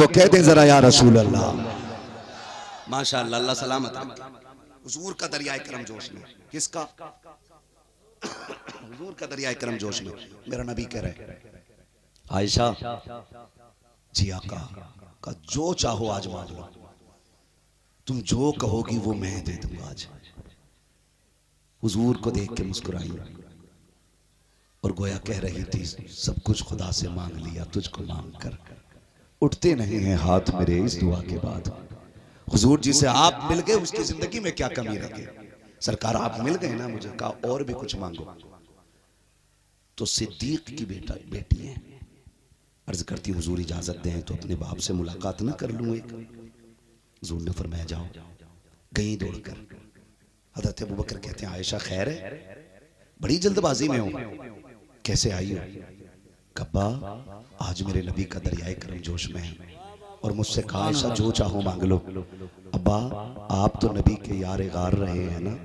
वो कह दे जरा या रसूल अल्लाह। माशाअल्लाह, अल्लाह सलामत रखे। हुजूर का दरिया करम जोश में, किसका? हुजूर का दरिया करम जोश में। मेरा नबी कह रहे आयशा जी आका का जो चाहो आज मांग लो, तुम जो कहोगी वो मैं दे दूंगा आज। हुजूर को देख के मुस्कुराई और गोया कह रही थी सब कुछ खुदा से मांग लिया, तुझको मांग कर उठते नहीं हैं हाथ मेरे इस दुआ के बाद। हुजूर जी से आप मिल गए, उसकी जिंदगी में क्या कमी रह गई? सरकार आप मिल गए ना, मुझे कहा और भी कुछ मांगो। तो सिद्दीक की बेटी है, अर्ज करती हुजूर इजाजत दें तो अपने बाप से मुलाकात ना कर लूं एक। हुजूर ने फरमाया जाओ। गई दौड़कर। हजरत अबू बकर कहते हैं आयशा खैर है? बड़ी जल्दबाजी में हो, कैसे आई हो? कब्बा आज मेरे नबी का दरियाए करम जोश में है और मुझसे कहा आयशा जो चाहो मांग लो। अब्बा आप तो नबी के यार गार रहे हैं ना,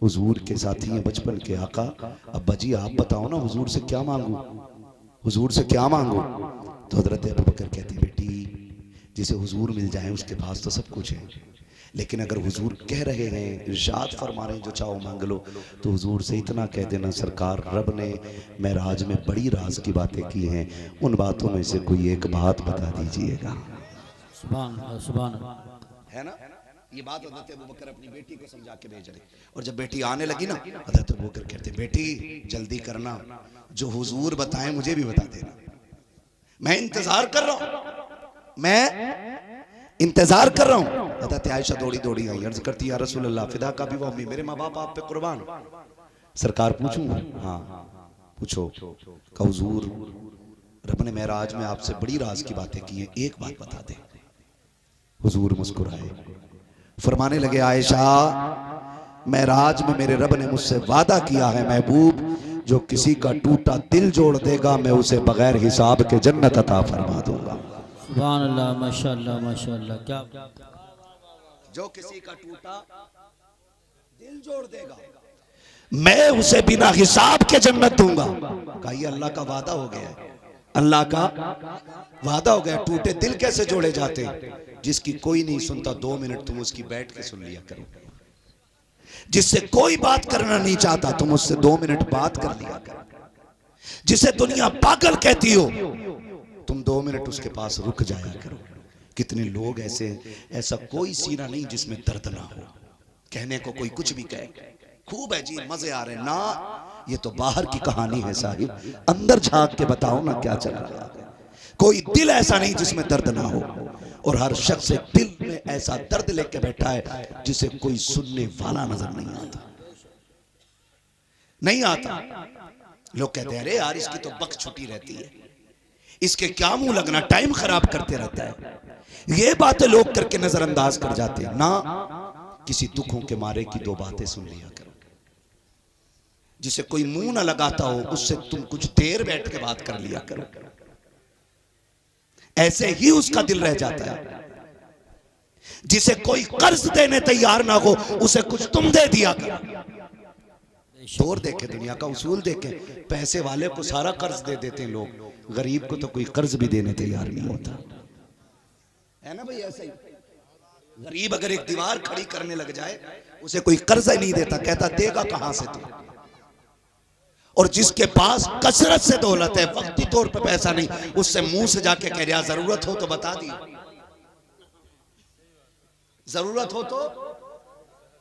हुजूर के साथी हैं बचपन के आका। अब्बा जी आप बताओ ना हुजूर से क्या मांगू, हुजूर से क्या मांगू? तो हजरत अबू बकर कहती बेटी जिसे हुजूर मिल जाए उसके पास तो सब कुछ है, लेकिन अगर हुजूर कह रहे हैं, इरशाद फरमा रहे हैं जो चाहो मांग लो, तो हुजूर से इतना कह देना सरकार रब ने मेराज में बड़ी राज की बातें की हैं, उन बातों में से कोई एक बात बता दीजिएगा। सुभान सुभान है ना? ये बात हज़रत अबू बकर अपनी बेटी को समझा के भेज रहे। और जब बेटी आने लगी ना, हज़रत अबू बकर कहते बेटी जल्दी करना, जो हुजूर बताएं मुझे भी बता देना, मैं इंतजार कर रहा हूं, मैं इंतजार कर रहा हूं। हज़रत आयशा दौड़ी दौड़ी आई, अर्ज करती या रसूल अल्लाह फिदा का भी वो मेरे माँ बाप आप पे कुर्बान। सरकार पूछूं? हाँ पूछो। का हुजूर रब ने मेराज में आपसे बड़ी राज की बातें की हैं, एक बात बता दे। हुजूर मुस्कुराए, फरमाने लगे आयशा मेराज में मेरे रब ने मुझसे वादा किया है महबूब, जो किसी का टूटा दिल जोड़ देगा मैं उसे बगैर हिसाब के जन्नत अता फरमा दूंगा। सुभान अल्लाह माशाअल्लाह माशाअल्लाह। क्या जो किसी का टूटा दिल जोड़ देगा मैं उसे बिना हिसाब के जन्नत दूंगा। कहा ये अल्लाह का वादा हो गया है, अल्लाह का वादा हो गया। टूटे दिल कैसे जोड़े जाते? जिसकी कोई नहीं सुनता 2 मिनट तुम उसकी बैठ के सुन लिया करो, जिससे कोई बात करना नहीं चाहता तुम उससे 2 मिनट बात कर लिया करो, जिसे दुनिया पागल कहती हो तुम 2 मिनट उसके पास रुक जाया करो। कितने लोग ऐसे हैं, ऐसा कोई सीना नहीं जिसमें दर्द ना हो, कहने को कोई कुछ भी कहे खूब है जी मजे आ रहे ना, ये तो बाहर की कहानी है साहिब, अंदर झांक के बताओ ना क्या चल रहा है। कोई दिल ऐसा नहीं जिसमें दर्द ना हो, और हर शख्स दिल में ऐसा दर्द लेके बैठा है जिसे कोई सुनने वाला नजर नहीं आता, नहीं आता। लोग कहते हैं अरे यार इसकी तो बक छुट्टी रहती है, इसके क्या मुंह लगना, टाइम खराब करते रहता है। ये बातें लोग करके नजरअंदाज कर जाते हैं ना। किसी दुखों के मारे की 2 बातें सुन लिया करो, जिसे कोई मुंह ना लगाता हो उससे तुम कुछ देर बैठ के बात कर लिया करो, ऐसे ही उसका दिल रह जाता है। जिसे कोई कर्ज देने तैयार ना हो उसे कुछ तुम दे दिया करो। दौर देखे, दुनिया का उसूल देखे, पैसे वाले को सारा कर्ज दे देते हैं लोग, गरीब को तो कोई कर्ज भी देने तैयार नहीं होता है ना भाई। ऐसा ही गरीब अगर एक दीवार खड़ी करने लग जाए उसे कोई कर्ज ही नहीं देता, कहता देगा कहां से तू। और जिसके पास कसरत से दौलत है, वक्ती तौर पे पैसा नहीं, उससे मुंह से जाके कह रहा जरूरत हो तो बता दी, जरूरत हो तो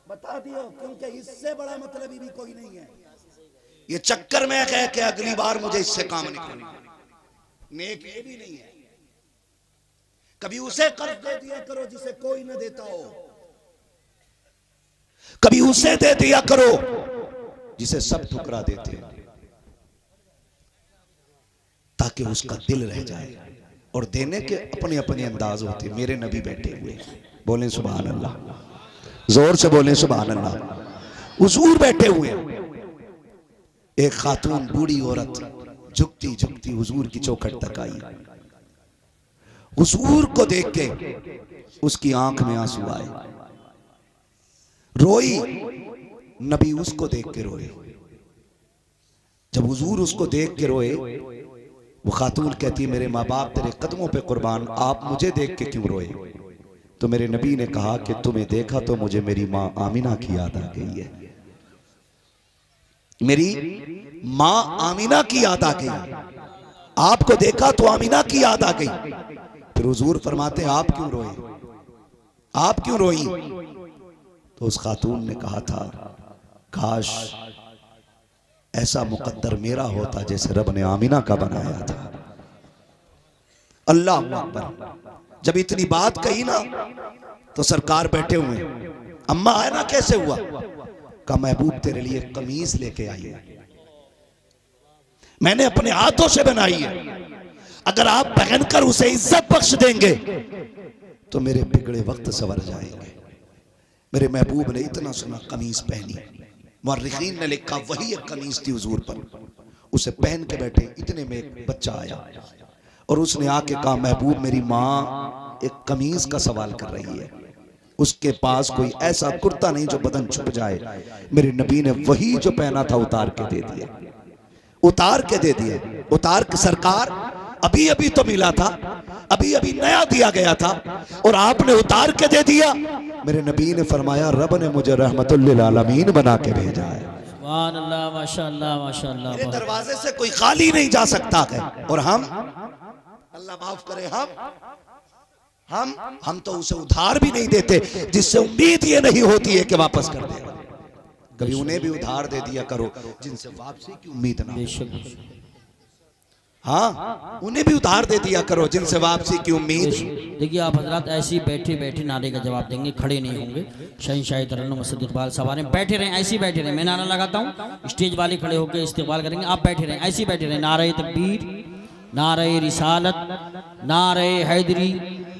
बता दियो, क्योंकि इससे बड़ा मतलब भी कोई नहीं है। ये चक्कर में कह के अगली बार मुझे इससे काम निकालना, नेक ये भी नहीं है। कभी उसे कर्ज दे दिया करो जिसे कोई न देता हो, कभी उसे दे दिया करो जिसे सब ठुकरा देते हैं, ताकि उसका दिल रह जाए। और देने के अपने अपने अंदाज होते। मेरे नबी बैठे हुए, बोले सुभान अल्लाह, जोर से बोले सुभान अल्लाह। हुजूर बैठे हुए, एक खातून बूढ़ी औरत झुकती झुकती हुजूर की चौखट तक आई। हुजूर को देख के उसकी आंख में आंसू आए, रोई। नबी उसको देख के रोए। जब हुजूर उसको देख के रोए वो खातून कहती मेरे माँ बाप तेरे कदमों पे कुर्बान, आप मुझे देख के क्यों रोए? तो मेरे नबी ने कहा कि तुम्हें देखा तो मुझे मेरी माँ आमिना की याद आ गई है, मेरी माँ आमिना की याद आ गई। आपको देखा तो आमिना की याद आ गई। फिर हुजूर फरमाते आप क्यों रोए, आप क्यों रोई? तो उस खातून ने कहा था काश ऐसा मुकद्दर मेरा होता जैसे रब ने आमिना का बनाया था। अल्लाह अकबर। जब इतनी बात कही ना तो सरकार बैठे हुए, अम्मा आए ना कैसे हुआ? का महबूब तेरे लिए कमीज लेके आई है, मैंने अपने हाथों से बनाई है, अगर आप पहनकर उसे इज्जत बख्श देंगे तो मेरे बिगड़े वक्त सवर जाएंगे। मेरे महबूब ने इतना सुना कमीज पहनी, मुअर्रिखीन ने लिखा वही एक कमीज थी हुजूर पर, उसे पहन के बैठे। इतने में एक बच्चा आया और उसने आके कहा महबूब मेरी माँ एक कमीज का सवाल कर रही है, उसके पास कोई ऐसा कुर्ता नहीं जो बदन छुप जाए। मेरे नबी ने वही जो पहना था उतार के दे दिए, उतार के दे दिए। उतार के सरकार अभी अभी तो मिला था, अभी अभी नया दिया गया था और आपने उतार के दे दिया। मेरे नबी ने फरमाया रब ने मुझे रहमतुल लिल आलमीन बना के भेजा है। सुभान अल्लाह, माशाअल्लाह माशाअल्लाह। मेरे दरवाजे से कोई खाली नहीं जा सकता है। और हम, अल्लाह माफ करे, हम तो उसे उधार भी नहीं देते जिससे उम्मीद ये नहीं होती है कि वापस कर देगा। कभी उन्हें भी उधार दे दिया करो जिनसे वापसी की उम्मीद ना हो। हाँ, उन्हें भी उधार दे दिया करो जिनसे वापसी की उम्मीद। देखिए आप हजरात ऐसे ही बैठे बैठे नारे का जवाब देंगे, खड़े नहीं होंगे। शहंशाह तरन्नुम मसद इकबाल साहब बैठे रहें, ऐसे ही बैठे रहें। मैं नारा लगाता हूँ, स्टेज वाले खड़े होकर इस्तेकबाल करेंगे, आप बैठे रहें, ऐसे ही बैठे रहें। नारे तकबीर, नारे रिसालत, नारे हैदरी,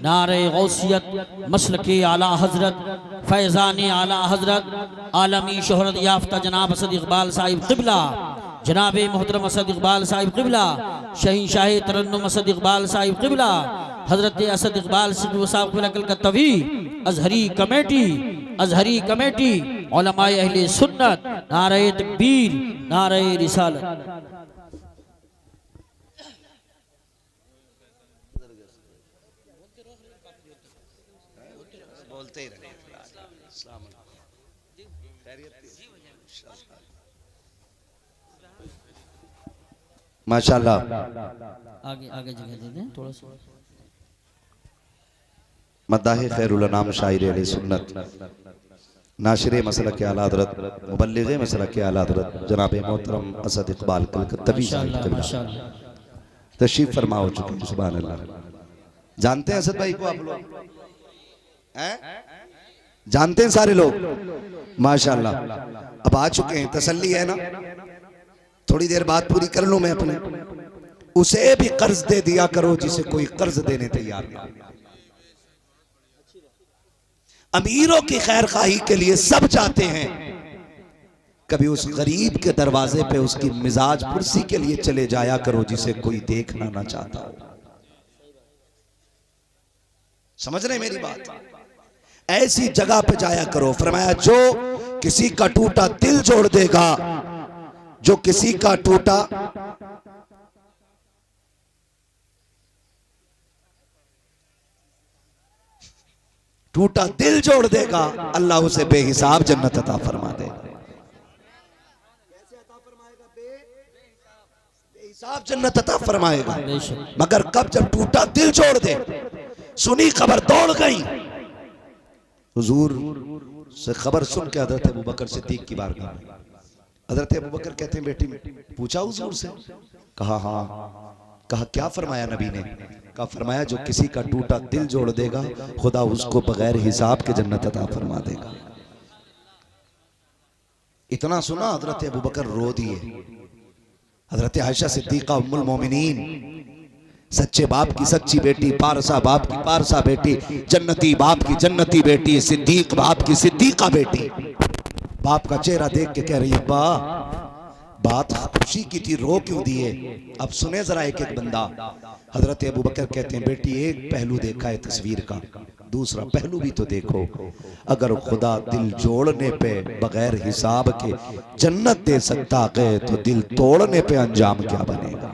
नारे गौसियत, मसलके आला हजरत, फैज़ान आला हजरत, आलमी शोहरत याफ्ता जनाब असद इकबाल साहिब क़िबला, जनाब मोहतरम असद इकबाल साहिब क़िबला, शहंशाह तरन्नुम असद इकबाल साहिब क़िबला, हजरत असद इकबाल साहिब क़िबला कलकत्तवी, अजहरी कमेटी, अजहरी कमेटी, उलमाए अहले सुन्नत, नारे तकबीर, नारे रिसालत। बोलते ही रहे। माशाल्लाह। आगे आगे जगह दे दें थोड़ा सा। मद्दाह खैरुल अनाम शायर अहले सुन्नत, नाशिर मसलक के आला हज़रत, मुबल्लिग़ मसलक के आला हज़रत जनाब मोहतरम असद इकबाल कलकत्तवी साहिब तशरीफ फरमा हो चुके हैं। सुभान अल्लाह। जानते हैं असद भाई को आप लोग? जानते हैं सारे लोग? माशाल्लाह। अब आ चुके हैं, तसल्ली है ना? थोड़ी देर बाद पूरी कर लूं मैं अपने। उसे भी कर्ज दे दिया करो जिसे कोई कर्ज देने तैयार ना। अमीरों की खैर खाही के लिए सब चाहते हैं, कभी उस गरीब के दरवाजे पे उसकी मिजाज पुरसी के लिए चले जाया करो जिसे कोई देखना ना चाहता हो। समझ रहे मेरी बात? ऐसी जगह पे जाया करो। फरमाया जो किसी का टूटा दिल जोड़ देगा, जो किसी का टूटा दिल जोड़ देगा, अल्लाह उसे बेहिसाब जन्नत अता फरमा देगा। कैसे अता फरमाएगा? बेहिसाब जन्नत अता फरमाएगा। मगर कब? जब टूटा दिल जोड़ दे। सुनी खबर दौड़ गई, हुजूर से खबर सुन के हजरत अबू बकर सिद्दीक की बारगाह में। हजरत अबू बकर कहते हैं बेटी पूछा हुजूर से? कहा हाँ। कहा क्या फरमाया नबी ने? कहा फरमाया जो किसी का टूटा दिल जोड़ देगा खुदा उसको बगैर हिसाब के जन्नत अता फरमा देगा। इतना सुना हजरत अबू बकर रो दिए। हजरत आयशा सिद्दीका उम्मुल मोमिनीन, सच्चे बाप की सच्ची बेटी, पारसा बाप की पारसा बेटी, जन्नती बाप की जन्नती बेटी, सिद्दीक बाप की सिद्दीका बेटी, बाप का चेहरा देख के कह रही है अब्बा बात खुशी की थी, रो क्यों दिए? अब सुने जरा एक एक बंदा। हजरत अबू बकर कहते हैं बेटी एक पहलू देखा है तस्वीर का, दूसरा पहलू भी तो देखो। अगर खुदा दिल जोड़ने पे बगैर हिसाब के जन्नत दे सकता है तो दिल तोड़ने पे अंजाम क्या बनेगा?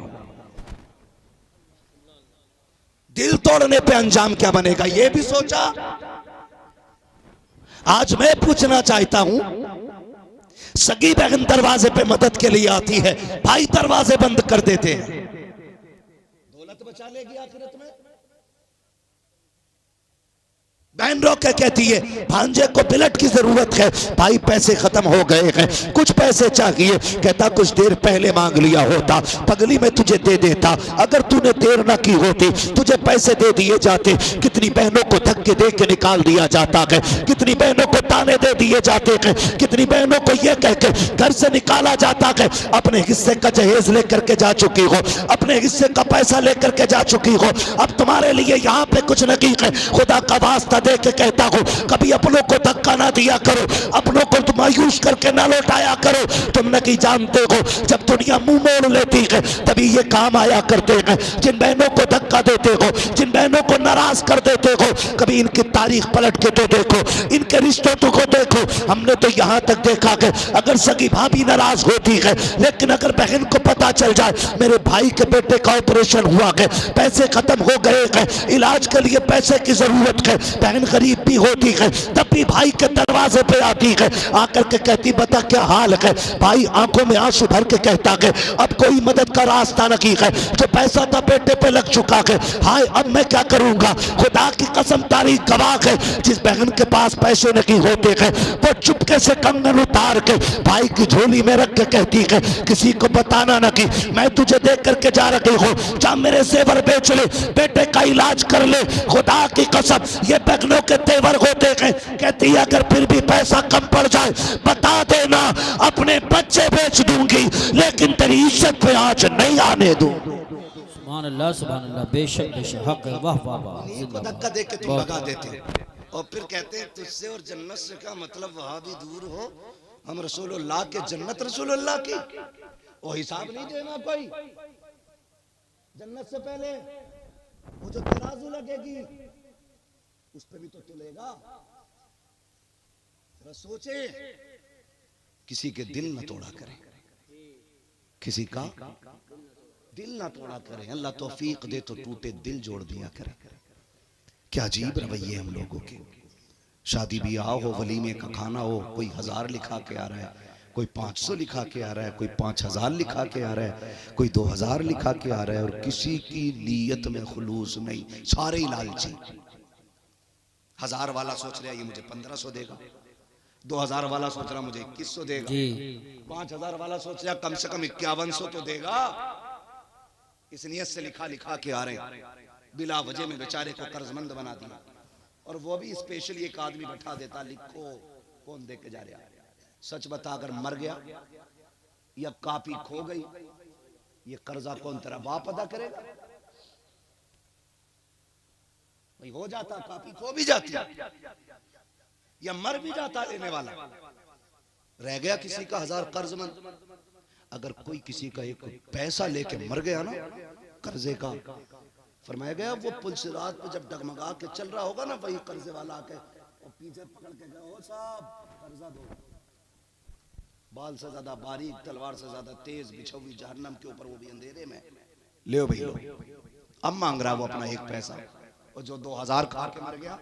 दिल तोड़ने पे अंजाम क्या बनेगा ये भी सोचा। आज मैं पूछना चाहता हूं, सगी बहन दरवाजे पे मदद के लिए आती है, भाई दरवाजे बंद कर देते हैं। दौलत बचा लेगी आखिरत में? बहन रो के कहती है भांजे को बिलट की जरूरत है, भाई पैसे खत्म हो गए हैं, कुछ पैसे चाहिए। कहता कुछ देर पहले मांग लिया होता, पगली में तुझे दे देता, अगर तूने देर ना की होती तुझे पैसे दे दिए जाते। कितनी बहनों को धक्के दे के निकाल दिया जाता है, कितनी बहनों को ताने दे दिए जाते हैं, कितनी बहनों को यह कह के घर से निकाला जाता है अपने हिस्से का जहेज लेकर के जा चुकी हो, अपने हिस्से का पैसा लेकर के जा चुकी हो, अब तुम्हारे लिए यहाँ पे कुछ नहीं है। खुदा का वास्ता दे के कहता हूं कभी अपनों को धक्का ना दिया करो, अपनों को तुम मायूस करके ना लौटाया करो। तुम नहीं जानते हो जब दुनिया मुंह मोड़ लेती है तभी ये काम आया करते हैं। जिन बहनों को धक्का देते हो, जिन बहनों को नाराज कर देते हो, कभी इनकी तारीख पलट के तो देखो, इनके रिश्तों को देखो। हमने तो यहां तक देखा कि अगर सगी भाभी नाराज होती है, लेकिन अगर बहन को पता चल जाए मेरे भाई के बेटे का ऑपरेशन हुआ है, पैसे खत्म हो गए हैं, इलाज के लिए पैसे की जरूरत है, बहन गरीब भी होती है, तब भी भाई के दरवाजे पे आती है, आकर के कहती बता क्या हाल है। भाई आंखों में आंसू भर के कहता है अब कोई मदद का रास्ता नहीं है, जो पैसा था बेटे पे लग चुका है, हाय अब मैं क्या करूंगा। खुदा की कसम तारीख गवाह है, जिस बहन के पास पैसे नहीं होते हैं वो चुपके से कंगन उतार के भाई की झोली में रख के कहती है किसी को बताना ना कि मैं तुझे देख करके जा रही हूँ, जा मेरे जेवर बेच ले, बेटे का इलाज कर ले। खुदा की कसम ये बहनों के तेवर होते हैं। कहती है अगर फिर भी पैसा कम पड़ जाए बता देना, अपने बच्चे बेच दूंगी लेकिन तेरी इज्जत पे आंच नहीं आने दूं। सुभान अल्लाह, बेशक बेशक हक है। वाह वाह वाह, को धक्का दे के तुम लगा देते और फिर कहते हैं तुझसे और जन्नत से क्या मतलब, वहां भी दूर हो, हम रसूलुल्लाह के जन्नत रसूलुल्लाह की, वो हिसाब नहीं देना कोई। जन्नत से पहले वो जो तराजू लगेगी उस पे भी तो तुलेगा। जरा सोचे, किसी के दिल न तोड़ा करें, किसी का दिल ना तोड़ा करें। अल्लाह तौफीक दे तो टूटे दिल जोड़ दिया करें। क्या अजीब रवैये हम लोगों के। शादी ब्याह हो, वलीमे का खाना हो, कोई 1000 लिखा के आ रहा है, कोई 500 लिखा के आ रहा है, कोई 5000 लिखा के आ रहा है, कोई 2000 लिखा के आ रहा है, और किसी की नीयत में खुलूस नहीं, सारे ही लालची। 1000 वाला सोच रहा है ये मुझे 1500 देगा, 2000 वाला सोच रहा मुझे 2100 देगा, 5000 वाला सोच रहा कम से कम 5100 तो देगा। इस नियत से लिखा लिखा के आ रहे हैं, बिला वजह में बेचारे को कर्जमंद बना दिया। और वो भी स्पेशली एक आदमी बैठा देता, लिखो कौन दे के जा रहा है। सच बता अगर मर गया या कापी खो गई, ये कर्जा कौन तेरा बाप अदा करेगा? भाई हो जाता, कापी खो भी जाती या मर भी जाता लेने वाला, रह गया किसी का 1000 कर्जमंद। अगर कोई किसी का एक पैसा लेके मर गया ना कर्जे का, फरमाया गया वो पुल से रात पे जब डगमगा के चल रहा होगा ना, वही कर्जे वाला आके और पीछे पकड़ के गया, ओ साहब कर्जा दो। बाल से ज्यादा बारीक, तलवार से ज्यादा तेज, बिछी हुई जहन्नम के ऊपर, वो भी अंधेरे में। ले भाई लो, अब मांग रहा वो अपना एक पैसा, और जो 2000 खा के मर गया,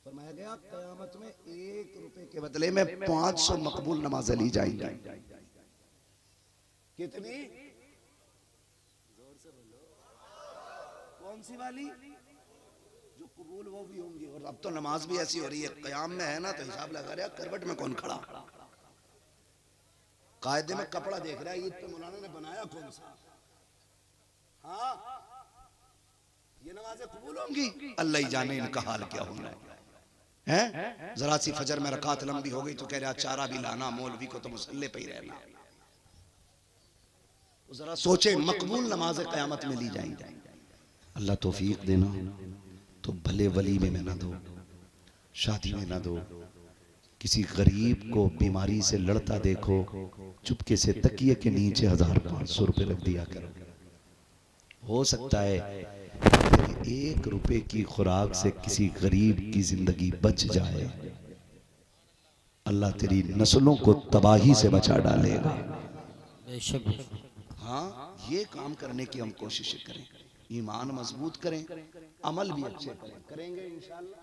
फरमाया गया कयामत में 1 रुपए के बदले में 500 मकबूल नमाज़ें ली जाएंगी। कितनी? जोर से बोलो, कौन सी वाली? जो कबूल वो भी होंगी। और अब तो नमाज भी ऐसी हो रही है, कयाम में है ना तो हिसाब लगा रहा है करवट में कौन खड़ा, कायदे में कपड़ा देख रहा है, ईद पे मौलाना ने बनाया कौन सा। हाँ ये नमाजें कबूल होंगी, अल्लाह ही जाने इनका हाल क्या होना है। जरा सी फजर में रकात लंबी हो गई तो कह रहा चारा भी लाना, मौलवी को तो मुसल्ले पे ही रहना। जरा सोचे, मकबूल नमाजें कयामत में ली जाएंगी। अल्लाह तौफीक देना। तो भले वली में ना दो, शादी में ना दो, किसी गरीब को बीमारी से लड़ता देखो, चुपके से तकिए के नीचे 1500 रुपए रख दिया करो। हो सकता है 1 रुपए की खुराक से किसी गरीब की जिंदगी बच जाए, अल्लाह तेरी नस्लों को तबाही से बचा डालेगा। हाँ, ये काम करने की हम कोशिश करें। ईमान मजबूत करें, अमल भी अच्छे करें। करेंगे इंशाल्लाह,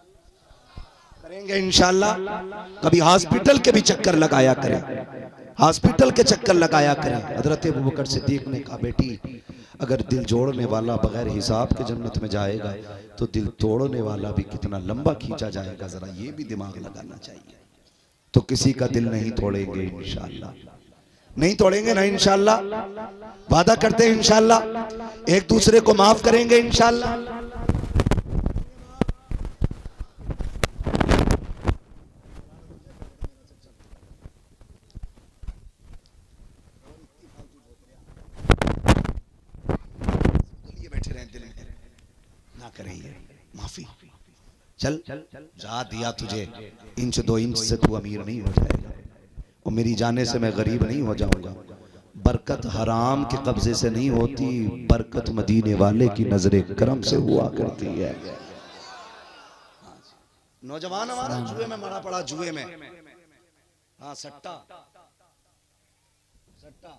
करेंगे इंशाल्लाह। कभी हॉस्पिटल के भी चक्कर लगाया करें, हॉस्पिटल के चक्कर लगाया करें। हजरत अबू बकर सिद्दीक ने कहा, बेटी अगर दिल जोड़ने वाला बगैर हिसाब के जन्नत में जाएगा तो दिल तोड़ने वाला भी कितना लंबा खींचा जाएगा, जरा ये भी दिमाग लगाना चाहिए। तो किसी का दिल नहीं तोड़ेंगे इंशाल्लाह, नहीं तोड़ेंगे ना इंशाल्लाह, वादा करते हैं इंशाल्लाह। एक दूसरे को माफ करेंगे इंशाल्लाह। बैठे रहें दिल में ना करें ये माफी। चल जा दिया तुझे, इंच दो इंच से तू अमीर नहीं हो जाएगा, और मेरी जाने से मैं गरीब नहीं हो जाऊंगा। बरकत हराम के कब्जे से नहीं होती, बरकत मदीने वाले की नजरे करम से हुआ करती है। नौजवान हमारा जुए में मरा पड़ा, जुए में, हाँ सट्टा सट्टा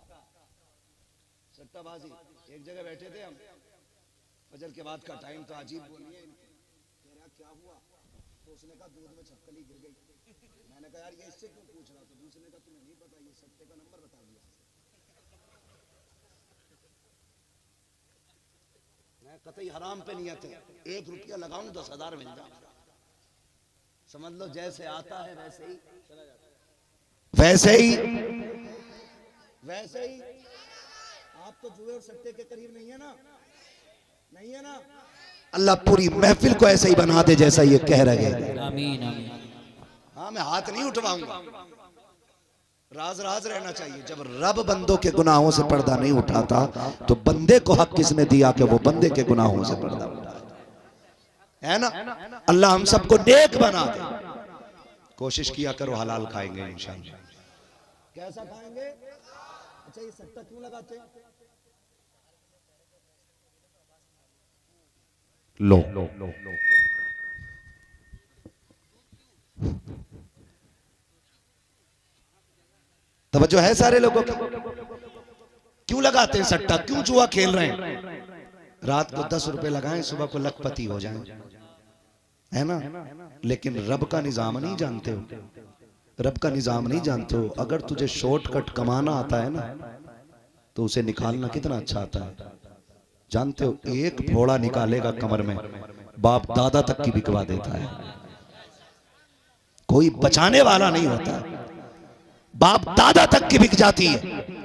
सट्टाबाजी। एक जगह बैठे थे हम, फजर के बाद का टाइम था, अजीब बोलिए कह रहा क्या हुआ, तो उसने कहा दूध में छपकली गिर गई। मैंने कहा यार ये इससे क्यों पूछ रहा, तो दूसरे ने कहा तुम्हें नहीं पता, ये सट्टे का नंबर बता दिया। मैं कतई हराम पे नियत है, 1 रुपया लगाऊं 10,000 मिल जाए, समझ लो जैसे आता है वैसे ही वैसे ही वैसे ही। आप तो जुए और सट्टे के करीब नहीं है ना, नहीं है ना। अल्लाह पूरी महफिल को ऐसा ही बना दे जैसा ये कह रहे हैं। आमीन आमीन। हाँ मैं हाथ नहीं उठवाऊंगा, राज राज रहना चाहिए। जब रब बंदों के गुनाहों से पर्दा नहीं उठाता तो बंदे को हक किसने दिया कि वो बंदे के गुनाहों से पर्दा उठाए, है ना। अल्लाह हम सबको नेक बना दे। कोशिश किया करो, हलाल खाएंगे इंशाअल्लाह। कैसा खाएंगे? अच्छा ये सट्टा क्यों लगाते हैं? लो तवज्जो है सारे लोगों की? क्यों लगाते हैं सट्टा, क्यों जुआ खेल रहे हैं? रात को 10 रुपए लगाएं, सुबह को लखपति हो जाएं, है ना। लेकिन रब का निजाम नहीं जानते हो, रब का निजाम नहीं जानते हो। अगर तुझे शॉर्टकट कमाना आता है ना तो उसे निकालना कितना अच्छा आता है, जानते हो। एक फोड़ा निकालेगा कमर में, बाप दादा तक की बिकवा देता है, कोई बचाने वाला नहीं होता, बाप दादा तक की बिक जाती है।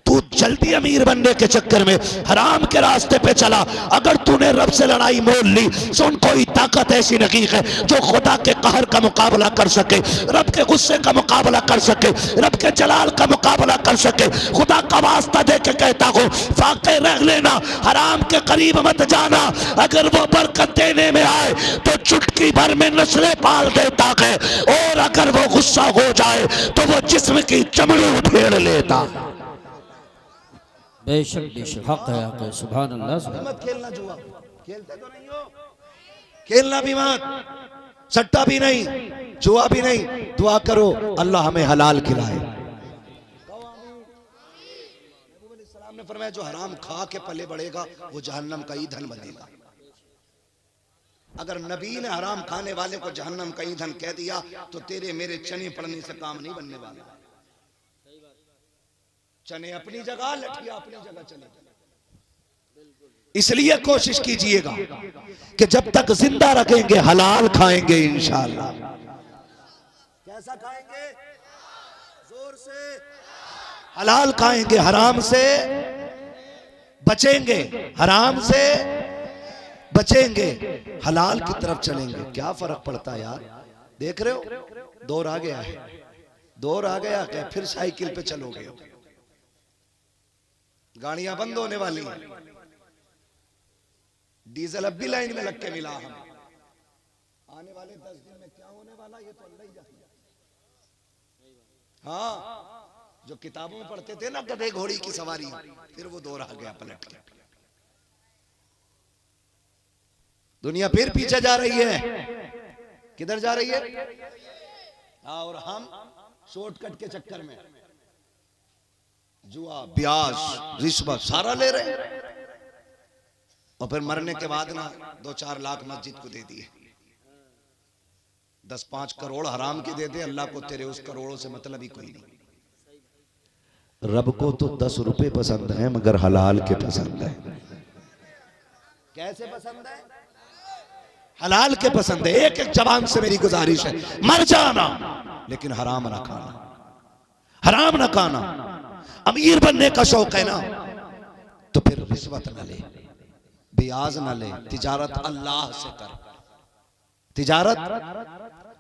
तू जल्दी अमीर बनने के चक्कर में हराम के रास्ते पे चला। अगर तूने रब से लड़ाई मोल ली, सुन कोई ताकत ऐसी नहीं है जो खुदा के कहर का मुकाबला कर सके, रब के गुस्से का मुकाबला कर सके, रब के जलाल का मुकाबला कर सके। खुदा का वास्ता दे के कहता हूँ, फाके रह लेना, हराम के करीब मत जाना। अगर वो बरकत देने में आए तो चुटकी भर में नस्लें पाल देता है, और अगर वो गुस्सा हो जाए तो वो जिस्म की चमड़ी उधेड़ लेता। बेशक बेशक, हक है हक है। सुभान अल्लाह। मत खेलना जुआ, खेलते तो नहीं हो, खेलना भी मत, सट्टा भी नहीं, जुआ भी नहीं। दुआ करो अल्लाह हमें हलाल खिलाए। सलाम ने फरमाया जो हराम खा के पले बढ़ेगा वो जहन्नम का ईंधन बनेगा। अगर नबी ने हराम खाने वाले को जहन्नम का ईंधन कह दिया तो तेरे मेरे चने पड़ने से काम नहीं बनने वाला। चने अपनी जगह, लठिया अपनी जगह चले। इसलिए कोशिश कीजिएगा कि जब तक जिंदा रखेंगे हलाल खाएंगे इंशाअल्लाह। कैसा खाएंगे? जोर से हलाल खाएंगे, हराम से बचेंगे, हराम से बचेंगे, हलाल की तरफ चलेंगे। क्या फर्क पड़ता है यार, देख रहे हो दौर आ गया है, दौर आ गया क्या? फिर साइकिल पे चलोगे, गाड़ियां बंद होने वाली हैं, डीजल अब भी लाइन में लग के मिला। हम आने वाले 10 दिन में क्या होने वाला ये तो अल्लाह ही जानता। हाँ जो किताबों में पढ़ते थे ना गधे घोड़ी की सवारी, फिर वो दौर आ गया पलट के। दुनिया फिर पीछे जा रही है, किधर जा रही है? और हम शॉर्टकट के चक्कर में जुआ, ब्याज, रिश्वत सारा ले रहे हैं। और फिर मरने के बाद ना 2-4 लाख मस्जिद को दे दिए, 10-5 करोड़ हराम के दे दे, अल्लाह को तेरे उस करोड़ों से मतलब ही कोई नहीं। रब को तो 10 रुपए पसंद है मगर हलाल के पसंद है। कैसे पसंद है? हलाल के पसंद है। एक एक जवान से मेरी गुजारिश है, मर जाना लेकिन हराम ना खाना, हराम ना खाना। अमीर बनने का शौक है ना तो फिर रिश्वत न ले, ब्याज न ले, तिजारत अल्लाह से कर, तिजारत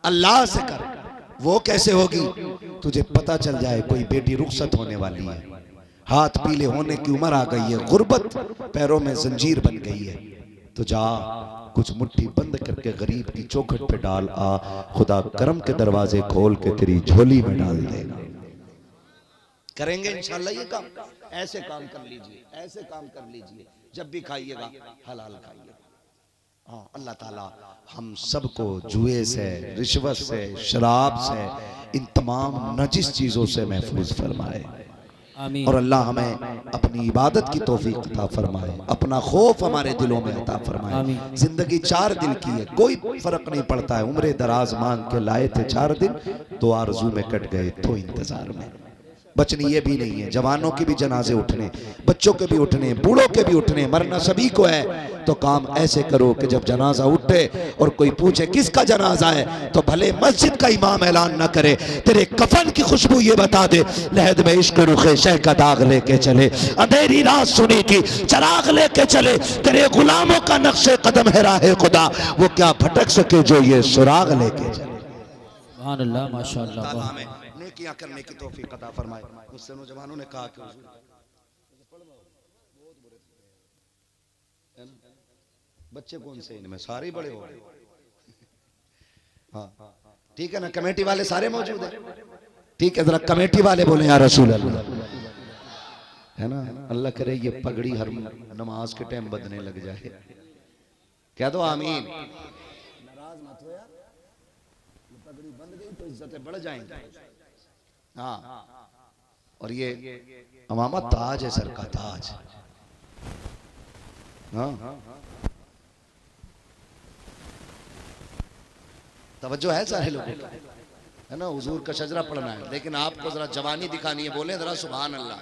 अल्लाह से कर। वो कैसे होगी? तुझे पता चल जाए कोई बेटी रुखसत होने वाली है, हाथ पीले होने की उम्र आ गई है, गुर्बत पैरों में जंजीर बन गई है, तो जा कुछ मुट्ठी बंद करके गरीब की चौखट पे डाल आ, खुदा करम के दरवाजे खोल के तेरी झोली में डाल देगा। करेंगे इंशाल्लाह ये काम। ऐसे काम कर लीजिए, ऐसे काम कर लीजिए, जब भी खाइएगा हलाल खाइएगा। हाँ, अल्लाह ताला हम सबको जुए से, रिश्वत से, शराब से, इन तमाम नजिस चीजों से महफूज फरमाए और अल्लाह हमें अपनी इबादत की तौफीक अता फरमाए, अपना खौफ हमारे दिलों में अता फरमाए। जिंदगी 4 दिन की है, कोई फर्क नहीं पड़ता है। उम्रे दराज मांग के लाए थे 4 दिन, तो आरज़ू में कट गए तो इंतजार में। बचनी ये भी नहीं है, जवानों के भी जनाजे उठने, बच्चों के भी उठने, बूढ़ों के भी उठने, मरना सभी को है। तो काम ऐसे करो कि जब जनाजा उठे और कोई पूछे किसका जनाजा है, तो भले मस्जिद का इमाम ऐलान ना करे, तेरे कफन की खुशबू ये बता दे, लहद में इश्क रुखे शह का दाग लेके चले, अंधेरी रात सुनी की चराग लेके चले, तेरे गुलामों का नक्शे कदम है राहे खुदा, वो क्या भटक सके जो ये सुराग लेके चले। सुभान अल्लाह, माशाअल्लाह, नेकियां करने की तौफीक अता फरमाए। मुझसे नौजवानों ने कहा कि बच्चे कौन से इनमें, सारे बड़े हो गए। हाँ ठीक है ना, कमेटी वाले सारे मौजूद हैं, ठीक है, जरा कमेटी वाले बोले या रसूल अल्लाह, है ना। अल्लाह करे ये पगड़ी हर नमाज के टाइम बदने लग जाए, क्या दो आमीन। नाराज मत हो यार, पगड़ी बंद गई तो इज्जतें बढ़ जाएंगी। हाँ, और ये अमामा ताज है, सर का ताज। हाँ, तवज्जो है सारे लोगों का, है ना। हुजूर का शजरा पढ़ना है, लेकिन आपको जरा जवानी दिखानी है, बोले जरा सुभान अल्लाह।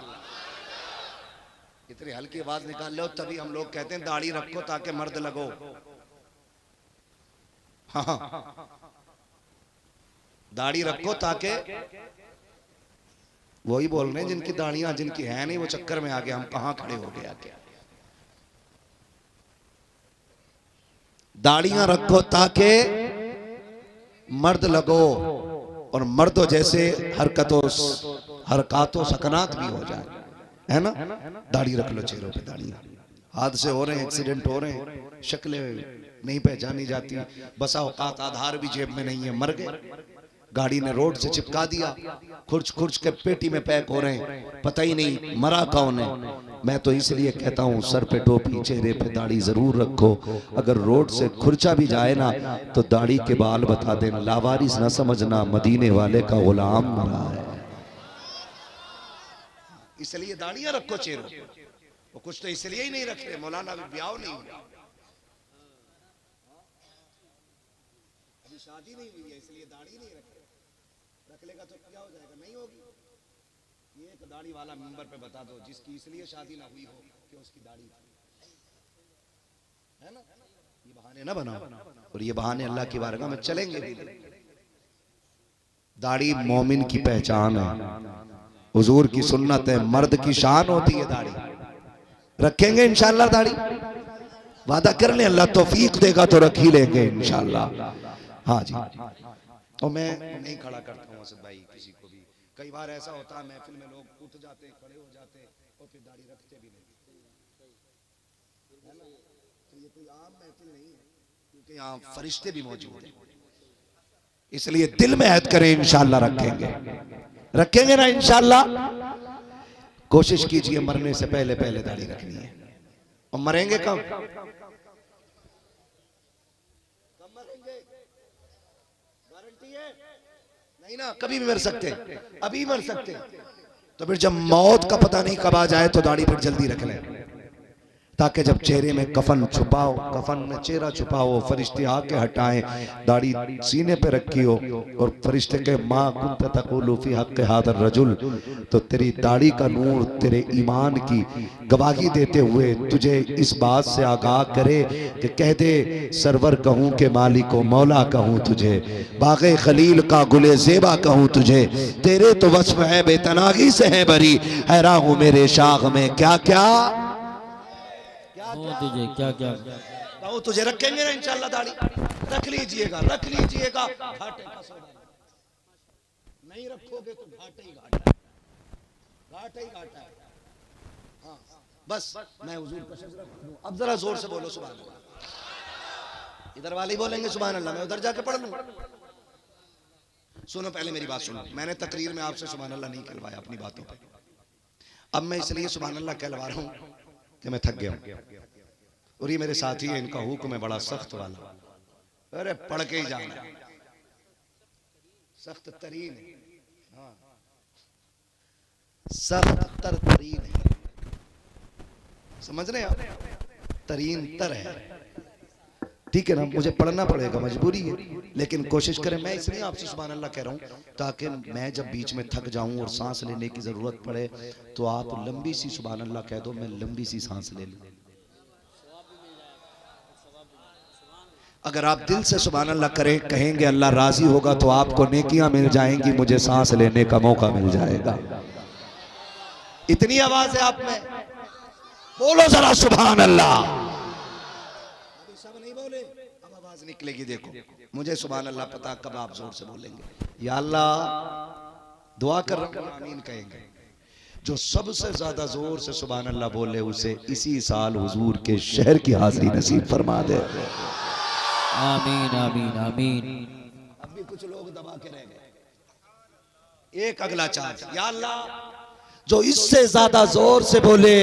इतनी हल्की आवाज निकाल लो, तभी हम लोग कहते हैं दाढ़ी रखो ताकि मर्द लगो। हाँ, दाढ़ी रखो ताकि, वही बोल रहे हैं जिनकी दाढ़ियां जिनकी है नहीं, वो चक्कर में आ गया हम कहां खड़े हो गए आके। दाढ़ियां रखो ताकि मर्द लगो, और मर्दों जैसे हरकतों सकनात भी हो जाए, है ना। दाढ़ी रख लो चेहरों पे, दाढ़ी। हादसे हो रहे हैं, एक्सीडेंट हो रहे हैं, शक्लें नहीं पहचानी जाती, बसा औकात आधार भी जेब में नहीं है, मर गए, गाड़ी ने रोड से चिपका दिया, खुर्च खुर्च के पेटी में पैक हो रहे हैं, पता ही नहीं मरा कौन है। मैं तो इसलिए कहता हूँ सर पे टोपी, चेहरे पे दाढ़ी जरूर रखो। अगर रोड से खुर्चा भी जाए ना तो दाढ़ी के बाल बता देना, लावारिस ना समझना, मदीने वाले का गुलाम मरा है। इसलिए दाढ़ियां रखो चेहरों पे। वो कुछ तो इसलिए ही नहीं रख रहे, मौलाना अभी ब्याह नहीं हुआ, अभी शादी नहीं हुई है, इसलिए दाढ़ी नहीं रख रहे। रख लेगा तो क्या हो जाएगा, नहीं होगी। ये एक दाढ़ी वाला मेंबर पे बता दो जिसकी इसलिए शादी ना हुई हो कि उसकी दाढ़ी है ना। ये बहाने ना बनाओ, और ये बहाने अल्लाह की बारगाह में चलेंगे भी। दाढ़ी मोमिन की पहचान है, हुजूर की सुन्नत है, मर्द की शान होती है दाढ़ी। रखेंगे इंशाअल्लाह दाढ़ी, वादा कर ले, अल्लाह तौफीक देगा तो रख ही लेंगे इंशाअल्लाह। हाँ जी, और मैं नहीं खड़ा करता हूँ असद भाई किसी को भी। कई बार ऐसा होता है महफिल में लोग उठ जाते हैं, खड़े हो जाते हैं और फिर दाढ़ी रखते भी नहीं, है ना। तो ये कोई आम महफिल नहीं है, क्योंकि यहाँ फरिश्ते भी मौजूद हैं, इसलिए दिल में ऐद करें इंशाअल्लाह रखेंगे। रखेंगे ना इंशाअल्लाह। कोशिश कीजिए मरने से पहले पहले दाढ़ी रखनी है। और मरेंगे कब? गारंटी है नहीं ना, कभी भी मर सकते, अभी मर सकते। तो फिर जब मौत का पता नहीं कब आ जाए तो दाढ़ी फिर जल्दी रख लें, ताकि जब चेहरे में कफन छुपाओ, कफन में चेहरा छुपाओ, फरिश्ते आके हटाएं, दाढ़ी सीने पे रखी हो और फरिश्ते के माँ कुंत तक़ूलु फी हक़्क़ि हाज़ा रजुल, तो तेरी दाढ़ी का नूर तेरे ईमान की गवाही देते हुए तुझे इस बात से आगाह करे कि कह दे सरवर कहूँ के मालिक व मौला कहूँ तुझे, बाग़े खलील का गुले ज़ेबा कहूँ तुझे, तेरे तो वस्फ़ है बेतनागी से है बरी, हैरान हूँ मेरे शाख में क्या क्या तुझे क्या क्या कहूँ तुझे। रखेंगे ना इंशाल्लाह दाढ़ी, रख लीजिएगा, रख लीजिएगा, घाटे का सौदा नहीं रखोगे तो घाटे ही घाटा, घाटा ही घाटा है। हाँ बस मैं हुजूर का शुक्र करूं। अब जरा जोर से बोलो सुभान अल्लाह। इधर वाले बोलेंगे सुभान अल्लाह, मैं उधर जाके पढ़ लूं। सुनो पहले मेरी बात सुनो, मैंने तकरीर में आपसे सुभान अल्लाह नहीं कहलवाया अपनी बातों पे। अब मैं इसलिए सुभान अल्लाह कहलवा रहा हूं कि मैं थक गया हूं और ये मेरे साथी है, इनका हुक्म है बड़ा सख्त वाला, अरे पढ़ के ही जाना, सख्त तरीन है, हाँ सख्त तरीन है, समझ रहे हैं आप, तरीन तर है, ठीक है ना। मुझे पढ़ना पड़ेगा, मजबूरी है, लेकिन कोशिश करें। मैं इसलिए आपसे सुभान अल्लाह कह रहा हूँ ताकि मैं जब बीच में थक जाऊं और सांस लेने की जरूरत पड़े तो आप लंबी सी सुभान अल्लाह कह दो, मैं लंबी सी सांस ले लूं। अगर आप दिल से सुभान अल्लाह करें, कहेंगे अल्लाह राजी होगा तो आपको नेकियां मिल जाएंगी, मुझे सांस लेने का मौका मिल जाएगा। इतनी आवाज है आप में, बोलो जरा सुभान अल्लाह। सब नहीं बोले, अब आवाज निकलेगी। देखो मुझे सुभान अल्लाह पता कब आप जोर से बोलेंगे। या अल्लाह दुआ कर रहा हूं, आमीन कहेंगे। जो सबसे ज्यादा जोर से सुभान अल्लाह बोले उसे इसी साल हुजूर के शहर की हाजिरी नसीब फरमा दे। आमीन आमीन आमीन। अब भी कुछ लोग दबा के रह गए। एक अगला चार्ज, या अल्लाह जो इससे ज्यादा जोर से बोले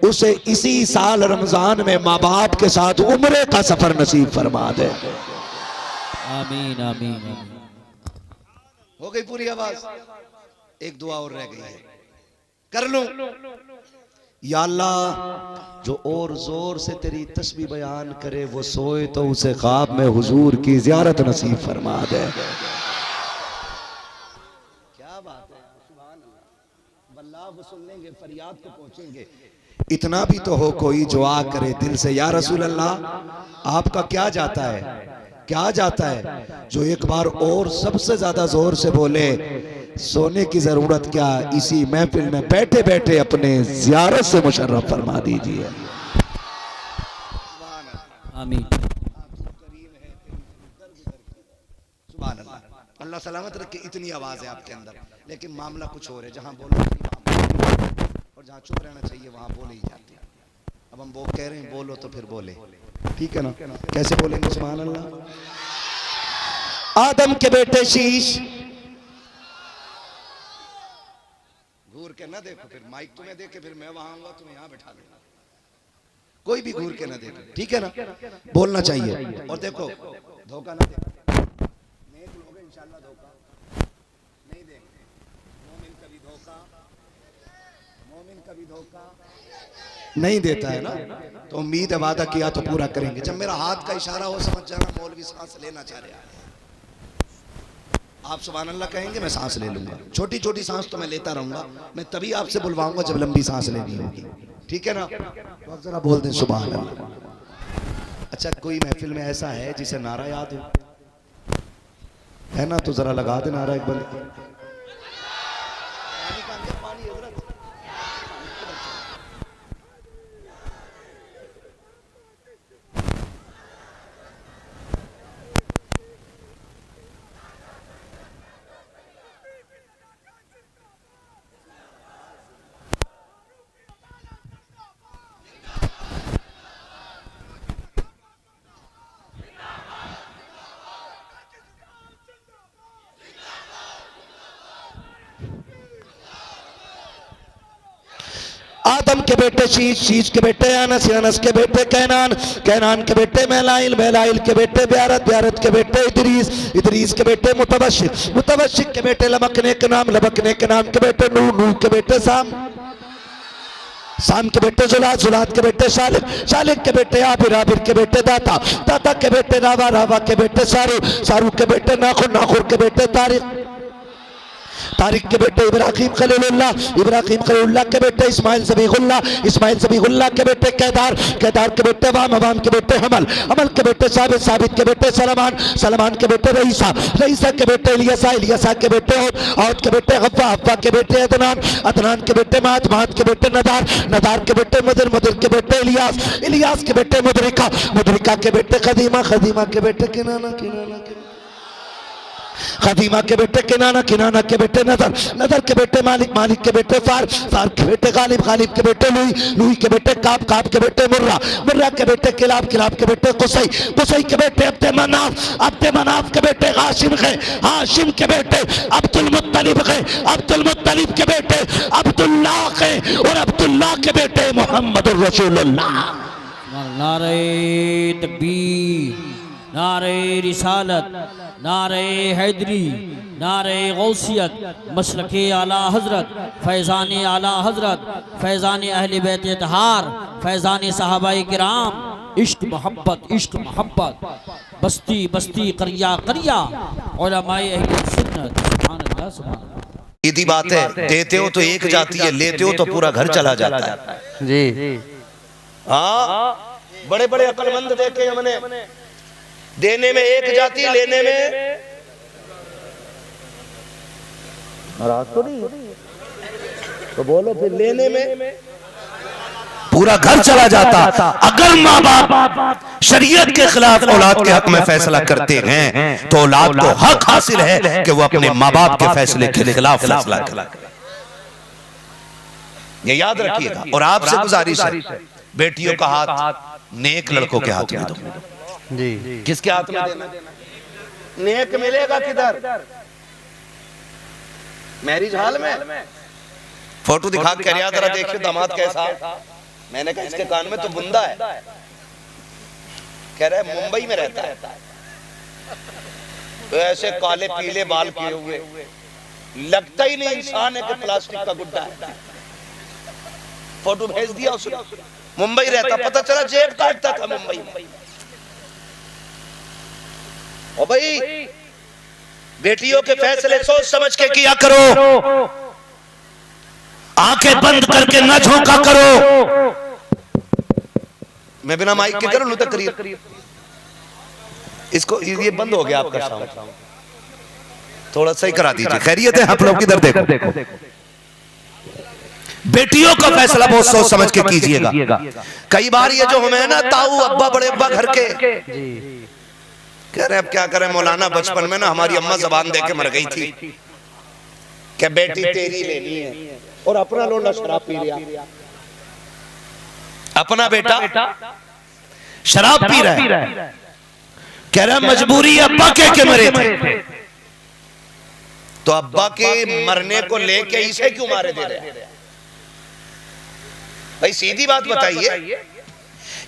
उसे इसी साल रमजान में माँ बाप के साथ उम्रे का सफर नसीब फरमा दे। आमीन आमीन आमीन। हो गई पूरी आवाज, एक दुआ और रह गई है, कर लूं। या अल्लाह जो और जोर से तेरी तस्बीह बयान करे वो सोए तो उसे ख्वाब में हुजूर की जियारत नसीब फरमा दे। क्या बात है, सुभान अल्लाह। वल्लाह वो सुन लेंगे, फरियाद को पहुंचेंगे। इतना भी तो हो कोई जो आ करे दिल से, या रसूल अल्लाह आपका क्या जाता है, क्या जाता है। जो एक बार और सबसे ज्यादा जोर से बोले सोने की जरूरत क्या, इसी महफिल में बैठे बैठे अपने जियारत से मुशर्रफ फरमा दीजिए। आमीन। सुभान अल्लाह। अल्लाह सलामत रखे। इतनी आवाज है आपके अंदर, लेकिन मामला कुछ और है। जहां बोलो और जहां चुप रहना चाहिए वहां बोले ही जाते हैं। अब हम वो कह रहे हैं बोलो तो फिर बोले, ठीक है ना। कैसे बोलेंगे सुभान अल्लाह। आदम के बेटे शीश, घूर के ना देखो, फिर माइक तुम्हें देखे फिर मैं वहां आऊंगा तुम्हें यहां बैठा लूंगा। कोई भी घूर के ना देखो, ठीक है ना, बोलना चाहिए। और देखो धोखा ना देखो, नेक लोग इंशाल्लाह धोखा नहीं देंगे। मोमिन कभी धोखा, मोमिन कभी धोखा नहीं देता है ना। तो उम्मीद है वादा किया तो पूरा करेंगे। जब मेरा हाथ का इशारा हो समझ जाना मौलवी सांस लेना चाह रहा है, आप सुभान अल्लाह कहेंगे मैं सांस ले लूंगा। छोटी छोटी सांस तो मैं लेता रहूंगा, मैं तभी आपसे बुलवाऊंगा जब लंबी सांस लेनी होगी, ठीक है ना। तो आप जरा बोल दें सुभान अल्लाह। अच्छा कोई महफिल में ऐसा है जिसे नारा याद हो, है ना, तो जरा लगा दे नारा एक बार। आदम के बेटे शीश, शीश के बेटे अनस, अनस के बेटे कैनान, कैनान के बेटे मैलाइल, मैलाइल के बेटे ब्यारत, ब्यारत के बेटे इदरीस, इदरीस के बेटे मुतवशिक, मुतवशिक के बेटे लबकने के नाम, लबकने के नाम के बेटे नूह, नूह के बेटे साम। साम के बेटे जुलाद, जुलाद के बेटे शालिक, शालिक के बेटे आबिर, आबिर के बेटे दाता, दाता के बेटे रावा, रावा के बेटे सारू, सारू के बेटे नाखुर, नाखुर के बेटे तारिक, तारिक के बेटे इब्राहिम खलीलुल्लाह, इब्राहिम खलीलुल्लाह के बेटे इस्माइल ज़बीहुल्लाह, इस्माइल ज़बीहुल्लाह के बेटे केदार, केदार के बेटे वाम, वाम के बेटे हमल, हमल के बेटे साबित, साबित के बेटे सलमान, सलमान के बेटे रईसा, रईसा के बेटे इलियासा, इलियासा के बेटे औद के बेटे हव्वा, हव्वा के बेटे अदनान, अदनान के बेटे मात, मात के बेटे नदार, नदार के बेटे मदर, मदर के बेटे इलियास, इलियास के बेटे मुदरिका, मुदरिका के बेटे खदीमा, खदीमा के बेटे किनाना, किनाना के खदीमा के बेटे किनाना, किनाना के बेटे नदर, नदर के बेटे मालिक, मालिक के बेटे फार, फार के बेटे गालिब, गालिब के बेटे लुई, लुई के बेटे काब, काब के बेटे मुर्रा, मुर्रा के बेटे किलाब, किलाब के बेटे कुसई, कुसई के बेटे अब्दे मनाफ, अब्दे मनाफ के बेटे हाशिम है, हाशिम के बेटे अब्दुल मुत्तलिब है, अब्दुल मुत्तलिब के बेटे अब्दुल्लाह है, और अब्दुल्लाह के बेटे मोहम्मदुर रसूलुल्लाह। नारे तकबीर, नारे रिसालत, नारे हैदरी, नारे गौसियत, मसलके आला हजरत, फैज़ान आला हजरत, फैज़ान अहले बैत तहार, फैज़ान सहाबाए किराम, इश्क मोहब्बत, इश्क मोहब्बत, बस्ती बस्ती, करिया करिया, उलमाए अहले सुन्नत। सुभान अल्लाह, सुभान अल्लाह। सीधी बात है, देते हो तो एक जाती है, लेते हो तो पूरा घर चला जाता है जी। हाँ, बड़े बड़े अक्लमंद देखे हमने, देने में एक जाति, लेने में नाराज तो नहीं, तो बोलो फिर लेने में पूरा घर चला जाता। अगर माँ बाप शरीयत के खिलाफ औलाद के हक में फैसला करते हैं तो औलाद को हक हासिल है कि वो अपने माँ बाप के फैसले के खिलाफ फैसला करे। ये याद रखिएगा। और आपसे गुजारिश है, बेटियों का हाथ नेक लड़कों के हाथ में दो जी। किसके हाथ में देना? नेक मिलेगा किधर? मैरिज हॉल में। फोटो दिखा के कह जरा देखिए दामाद कैसा। मैंने कहा इसके कान में तो बुंदा है। कह रहा है मुंबई में रहता है। तो ऐसे काले पीले बाल किए हुए, लगता ही नहीं इंसान है कि प्लास्टिक का गुड्डा है। फोटो भेज दिया उसने, मुंबई रहता, पता चला जेब काटता था मुंबई में। ओ भाई, बेटियों के फैसले सोच समझ के किया करो, आंखें बंद करके न झोंका करो। मैं बिना माइक के करूं तकरीर, इसको ये बंद हो गया आपका साउंड, थोड़ा सही करा दीजिए। खैरियत है आप लोग? किधर देखो। बेटियों का फैसला बहुत सोच समझ के कीजिएगा। कई बार ये जो हमें ना ताऊ अब्बा बड़े अब्बा घर के कह रहे अब क्या करें मौलाना, बचपन में ना हमारी अम्मा जबान दे के मर गई थी, क्या बेटी तेरी लेनी है, और अपना लोंडा शराब पी रहा, अपना बेटा शराब पी रहा है। कह रहा मजबूरी अब्बा के मरे थे, तो अब्बा के मरने को लेके इसे क्यों मारे दे रहे? भाई सीधी बात बताइए,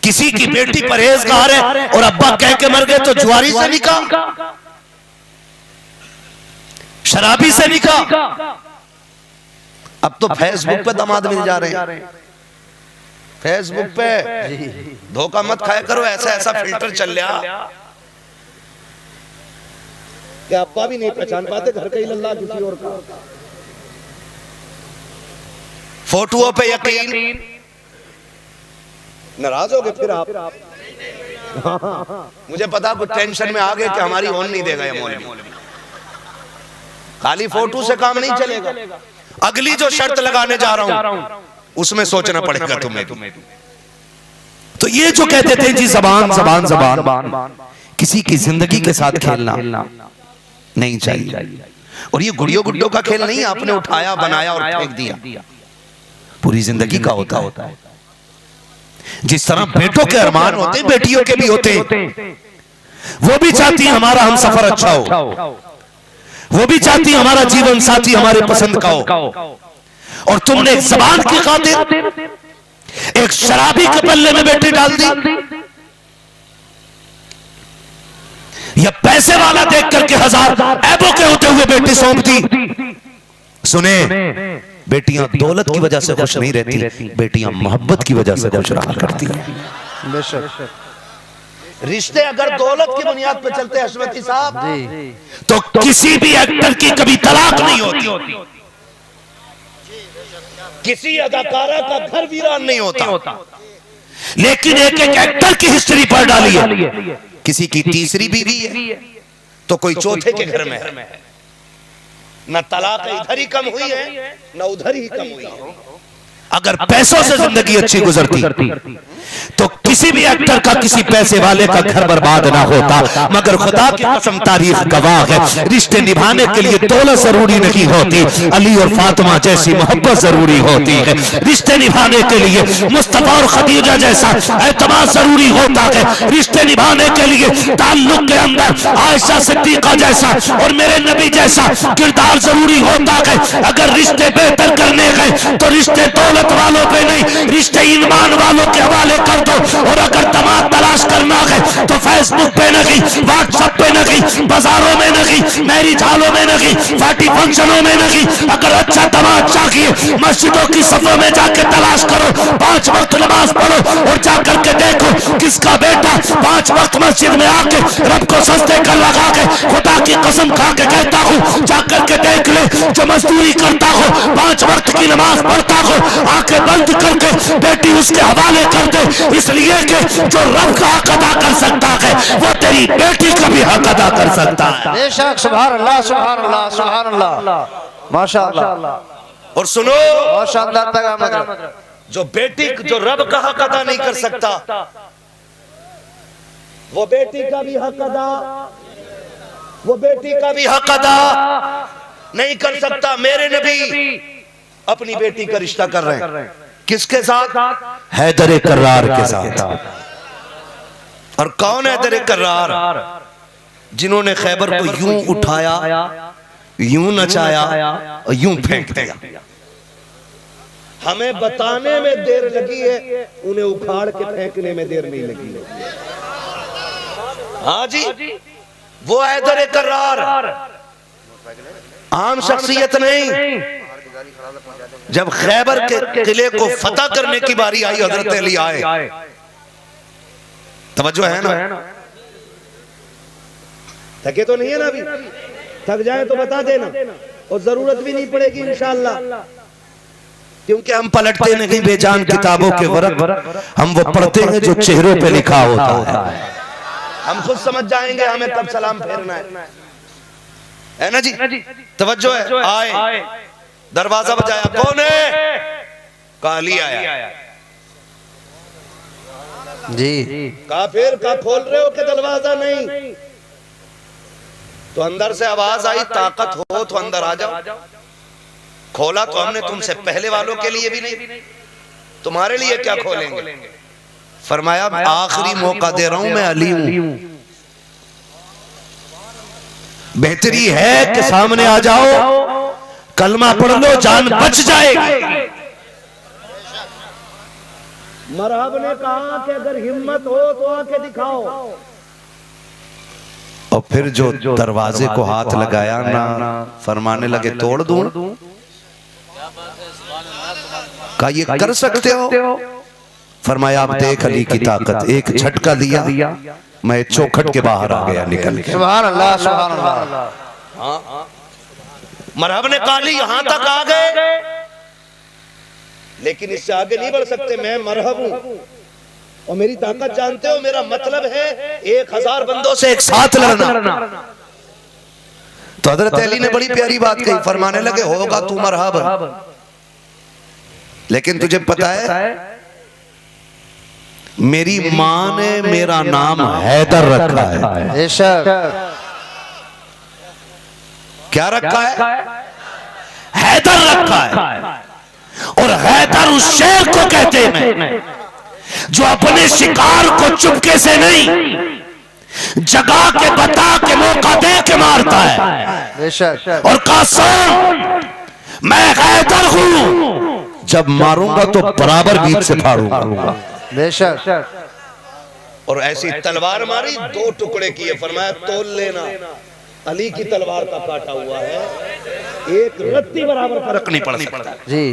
किसी की बेटी परहेजगार है और अब्बा कह के मर गए तो जुआरी से निकाह, शराबी से निकाह। अब तो फेसबुक पे दामाद मिल जा रहे हैं। फेसबुक पे धोखा मत खाया करो, ऐसा ऐसा फिल्टर चल रहा कि अब्बा भी नहीं पहचान पाते घर का ही लल्ला किसी और का। फोटोओं पे यकीन, नाराज हो गए फिर आप। मुझे पता कुछ टेंशन में आ गए कि हमारी होन नहीं देगा ये मौलवी। खाली फोटो से काम नहीं चलेगा, अगली जो शर्त लगाने जा रहा हूं उसमें सोचना पड़ेगा तुम्हें। तो ये जो कहते थे जी जबान जबान जबान, किसी की जिंदगी के साथ खेलना नहीं चाहिए। और ये गुड़ियों गुड्डों का खेल नहीं, आपने उठाया बनाया और फेंक दिया, पूरी जिंदगी का होता है। जिस तरह बेटों के अरमान होते हैं, बेटियों के भी होते हैं। वो भी चाहती है हमारा हम सफर अच्छा हो, वो भी चाहती है हमारा जीवन साथी हमारे पसंद का हो। और तुमने एक जबान की खातिर एक शराबी के पल्ले में बेटी डाल दी, या पैसे वाला देख करके हजार ऐबों के होते हुए बेटी सौंप दी। सुने, बेटियां दौलत की वजह से खुश नहीं रहती, बेटियां मोहब्बत की वजह से खुश रहा करती हैं। बेशक। रिश्ते अगर दौलत की बुनियाद पे चलते हैं हशमती साहब तो किसी भी एक्टर की कभी तलाक नहीं होती, किसी अदाकारा का घर वीरान नहीं होता। लेकिन एक एक एक्टर की हिस्ट्री पढ़ डाली है, किसी की तीसरी बीवी है तो कोई चौथे के घर में है। न तलाक इधर ही कम हुई है न उधर ही कम हुई है। अगर पैसों से जिंदगी अच्छी गुजरती तो किसी भी एक्टर का किसी पैसे वाले का घर बर्बाद ना होता। मगर खुदा की कसम तारीख गवाह है, रिश्ते निभाने के लिए दौलत जरूरी नहीं होती, अली और फातिमा जैसी मोहब्बत जरूरी होती है। रिश्ते निभाने के लिए मुस्तफा और खदीजा जैसा एतमाद जरूरी होता है। रिश्ते निभाने के लिए ताल्लुक के अंदर आयशा सिद्दीका जैसा और मेरे नबी जैसा किरदार जरूरी होता है। अगर रिश्ते बेहतर करने गए तो रिश्ते दौलत वालों पे नहीं, रिश्ते ईमान वालों के हवाले कर दो। और अगर दामाद तलाश करना है तो फेसबुक पे नहीं, व्हाट्सएप पे नहीं, बाजारों में नहीं, मैरिज हॉलों में नहीं, पार्टी फंक्शनों में नहीं। अगर अच्छा दामाद चाहिए मस्जिदों की सफों में जाके तलाश करो, 5 वक्त नमाज पढ़ो और जाकर के देखो किसका बेटा 5 वक्त मस्जिद में आके रब को सजदे कर लगा के, खुदा की कसम खा के कहता हूँ जाकर के देख ले, जो मजदूरी करता हो 5 वक्त की नमाज पढ़ता हो, आंखें बंद करके बेटी उसके हवाले कर दे, इसलिए कि जो रब का हक अदा कर सकता है वो तेरी बेटी का भी हक अदा कर सकता है। बेशक। सुभान अल्लाह, सुभान अल्लाह, सुभान अल्लाह, माशाअल्लाह। और सुनो, बहुत शानदार पैगाम है। जो बेटी जो रब का हक अदा नहीं कर सकता वो बेटी का भी हक अदा, वो बेटी का भी हक अदा नहीं कर सकता। मेरे नबी अपनी बेटी का रिश्ता कर रहे हैं किसके साथ? हैदर कर्रार के साथ। और कौन हैदर कर्रार? जिन्होंने खैबर को यूं उठाया, यूं नचाया और यूं फेंक दिया। हमें बताने में देर लगी है, उन्हें उखाड़ के फेंकने में देर नहीं लगी है। हाँ जी, वो हैदर कर्रार, आम शख्सियत नहीं। जब खैबर के किले को फतह करने की बारी आई, हजरत अली आए। तवज्जो है ना? थके तो नहीं है ना? अभी थक जाए तो बता देना, और जरूरत भी नहीं पड़ेगी इंशाअल्लाह, क्योंकि हम पलटते नहीं बेजान किताबों के वर्क, हम वो पढ़ते हैं जो चेहरों पे लिखा होता है। हम खुद समझ जाएंगे हमें कब सलाम फेरना है ना जी? तवज्जो है। आए, दरवाजा बजाया, कौन है? काली आया जी। काफिर का खोल रहे हो कि दरवाजा नहीं? तो अंदर से आवाज आई, ताकत हो तो अंदर आ जाओ। खोला तो हमने तुमसे पहले वालों के लिए भी नहीं, तुम्हारे लिए क्या खोलेंगे? फरमाया आखिरी मौका दे रहा हूं, मैं अली हूं। बेहतरी है कि सामने आ जाओ, कलमा पढ़ लो, जान बच जाएगी। मरहब ने कहा कि अगर हिम्मत हो तो आके दिखाओ। और फिर जो दरवाजे को हाथ लगाया ना, फरमाने लगे तोड़ दूं। कहा ये कर सकते हो? फरमाया आप देख अली की ताकत। एक झटका दिया, मैं चौखट के बाहर आ गया निकल के। सुभान अल्लाह, सुभान अल्लाह। मरहब ने कहा अली यहां तक आ गए, लेकिन इससे आगे नहीं बढ़ सकते। मैं मरहब हूं और मेरी ताकत जानते हो, मेरा मतलब है 1000 बंदों से एक साथ लड़ना। तो हजरत अली ने बड़ी प्यारी बात कही, फरमाने लगे होगा तू मरहब, लेकिन तुझे पता है मेरी मां ने मेरा नाम हैदर रखा है। बेशक। क्या रखा है? हैदर रखा है। और हैदर उस शेर को कहते हैं जो अपने शिकार को चुपके से नहीं, जगा के बता के मौका दे के मारता है। बेशक। और कसम मैं हैदर हूं, जब मारूंगा तो बराबर बीच से फाड़ूंगा। बेशक। और ऐसी तलवार मारी, 2 टुकड़े किए, फरमाया तोल लेना। अली की तलवार का काटा हुआ है, एक रत्ती बराबर फर्क नहीं पड़ सकता जी।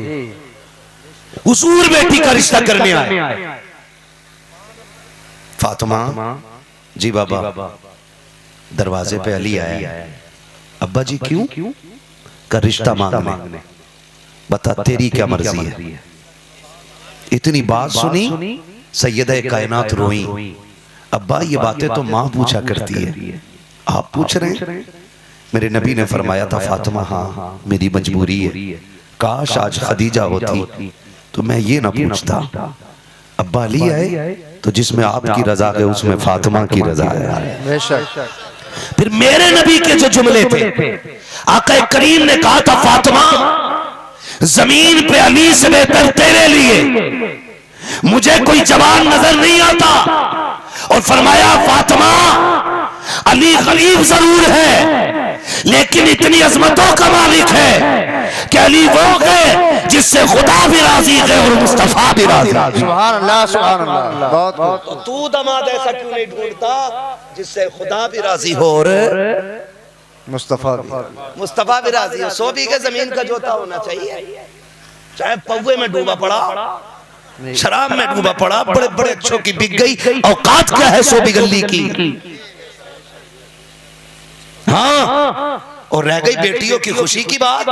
हुजूर बेटी का रिश्ता करने आए। फातिमा जी बाबा, दरवाजे पे अली आया। अब्बा जी क्यों? का रिश्ता मांगने। बता तेरी क्या मर्जी है। इतनी बात सुनी, सैयदा कायनात रोई। अब्बा ये बातें तो माँ पूछा करती है, आप पूछ रहे हैं? मेरे नबी ने फरमाया था फातिमा हाँ मेरी मजबूरी है, काश आज खदीजा होती तो मैं ये ना पूछता। अब्बा अली आए तो जिसमें आपकी रजा है उसमें फातिमा की रजा है। बेशक। फिर मेरे नबी के जो जुमले थे, आका करीम ने कहा था फातिमा जमीन पे अली से बेहतर तेरे लिए मुझे कोई जवान नजर नहीं आता। और फरमाया फातिमा अली गरीब जरूर है लेकिन इतनी अजमतों का मालिक है कि अली वो है जिससे खुदा भी राजी है और मुस्तफा भी राजी है। सुभान अल्लाह, सुभान अल्लाह। बहुत बहुत। तू दमाद ऐसा क्यों नहीं ढूंढता जिससे खुदा भी राजी हो और मुस्तफा भी राजी हो। 100 बीघे जमीन का जोता होना चाहिए, चाहे पौवे में डूबा पड़ा, शराब में डूबा पड़ा, बड़े बड़े अच्छों की बिक गई। औकात क्या है 100 बिगल्ली की? हाँ, और रह गई बेटियों की खुशी की बात,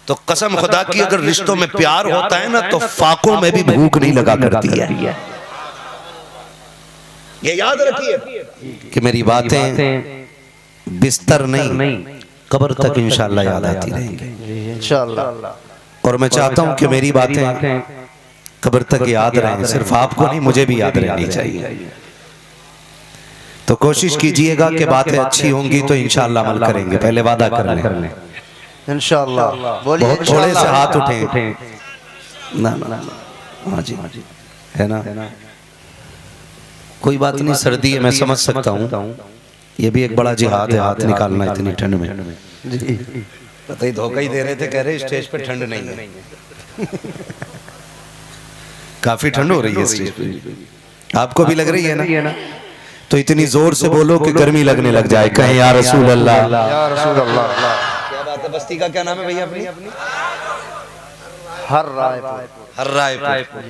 तो कसम खुदा की अगर रिश्तों में प्यार होता है ना तो फाकों में भी भूख नहीं लगा करती है। ये याद रखिए कि मेरी बातें बिस्तर नहीं कब्र तक इंशाल्लाह याद आती रहेंगी इंशाल्लाह। और मैं चाहता हूं कि मेरी बातें कब्र तक याद रहें, सिर्फ आपको नहीं मुझे भी याद रहनी चाहिए। तो कोशिश कीजिएगा कि बातें अच्छी होंगी तो इंशाल्लाह अमल करेंगे, पहले वादा कर लें इंशाल्लाह। बहुत थोड़े से हाथ उठे ना हाँ जी है ना, कोई बात नहीं, सर्दी है मैं समझ सकता हूँ, ये भी एक बड़ा जिहाद है हाथ निकालना इतनी ठंड में। पता ही धोखा ही दे रहे थे, कह रहे स्टेज पे ठंड नहीं है। काफी ठंड हो रही है स्टेज पे, आपको भी लग रही है ना? तो इतनी जोर से बोलो कि गर्मी लगने लग जाए, कहें या रसूल अल्लाह। या रसूल अल्लाह। क्या बात है, बस्ती का क्या नाम है भैया अपनी? हर रायपुर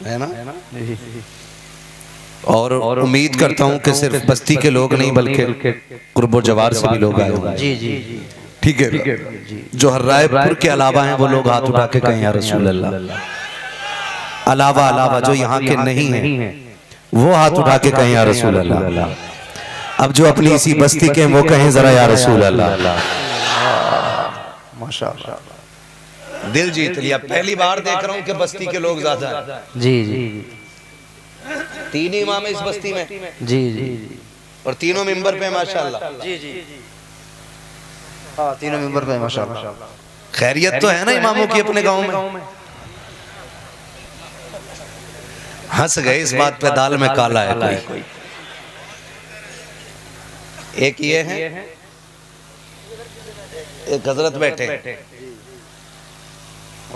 है ना? और उम्मीद करता हूँ कि सिर्फ बस्ती के लोग नहीं बल्कि कुर्बो जवार से भी लोग आए होंगे। जी जी ठीक है, जो हर रायपुर के अलावा हैं वो लोग हाथ उठा के कहें या रसूल अल्लाह। अलावा जो यहाँ के नहीं है वो हाथ उठा के कहें या रसूल अल्लाह। अब जो अपनी इसी बस्ती के वो कहें जरा या रसूल अल्लाह। माशाअल्लाह, दिल जीत लिया। पहली बार देख रहा हूँ कि बस्ती के लोग ज्यादा हैं। जी जी 3 इमाम है इस बस्ती में जी जी और तीनों मिंबर पे माशाल्लाह। जी जी हाँ, तीनों मेंबर पे माशाअल्लाह। खैरियत तो है ना इमामों की अपने गांव में? हंस गए इस बात पे, दाल में काला है कोई। एक ये है, एक हजरत बैठे,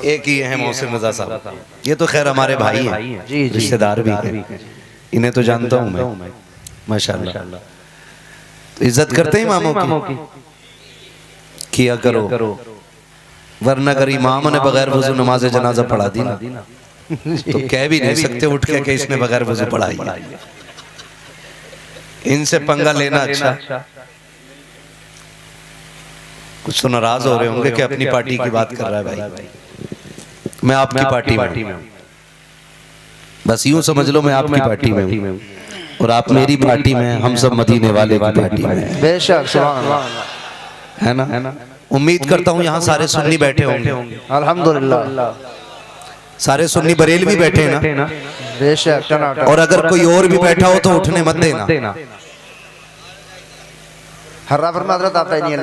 एक ही है मोहसिन रजा साहब। ये तो खैर हमारे भाई हैं, जी जी रिश्तेदार भी हैं, इन्हें तो जानता हूं मैं माशाल्लाह। तो इज्जत करते हैं इमामों की, किया करो, वरना अगर इमाम ने बगैर वजू नमाज जनाजा पढ़ा दी ना तो कह भी नहीं सकते उठ के कि इसने बगैर वजू पढ़ाई है। इनसे पंगा लेना अच्छा। कुछ तो नाराज हो रहे होंगे कि अपनी पार्टी की बात कर रहा है भाई। मैं आपकी पार्टी में हूं, बस यूं समझ लो मैं आपकी पार्टी में हूं और आप मेरी पार्टी में, हम सब मदीने वाले की पार्टी में। बेशक, सुभान अल्लाह। है ना? उम्मीद करता हूं यहाँ सारे सुन्नी बैठे होंगे। अल्हम्दुलिल्लाह, सारे सुन्नी बरेलवी बैठे हैं ना? बेशक टनाटन। और अगर कोई और भी बैठा हो तो उठने मत देना। हर रायपुर में हजरत आता ही नहीं है,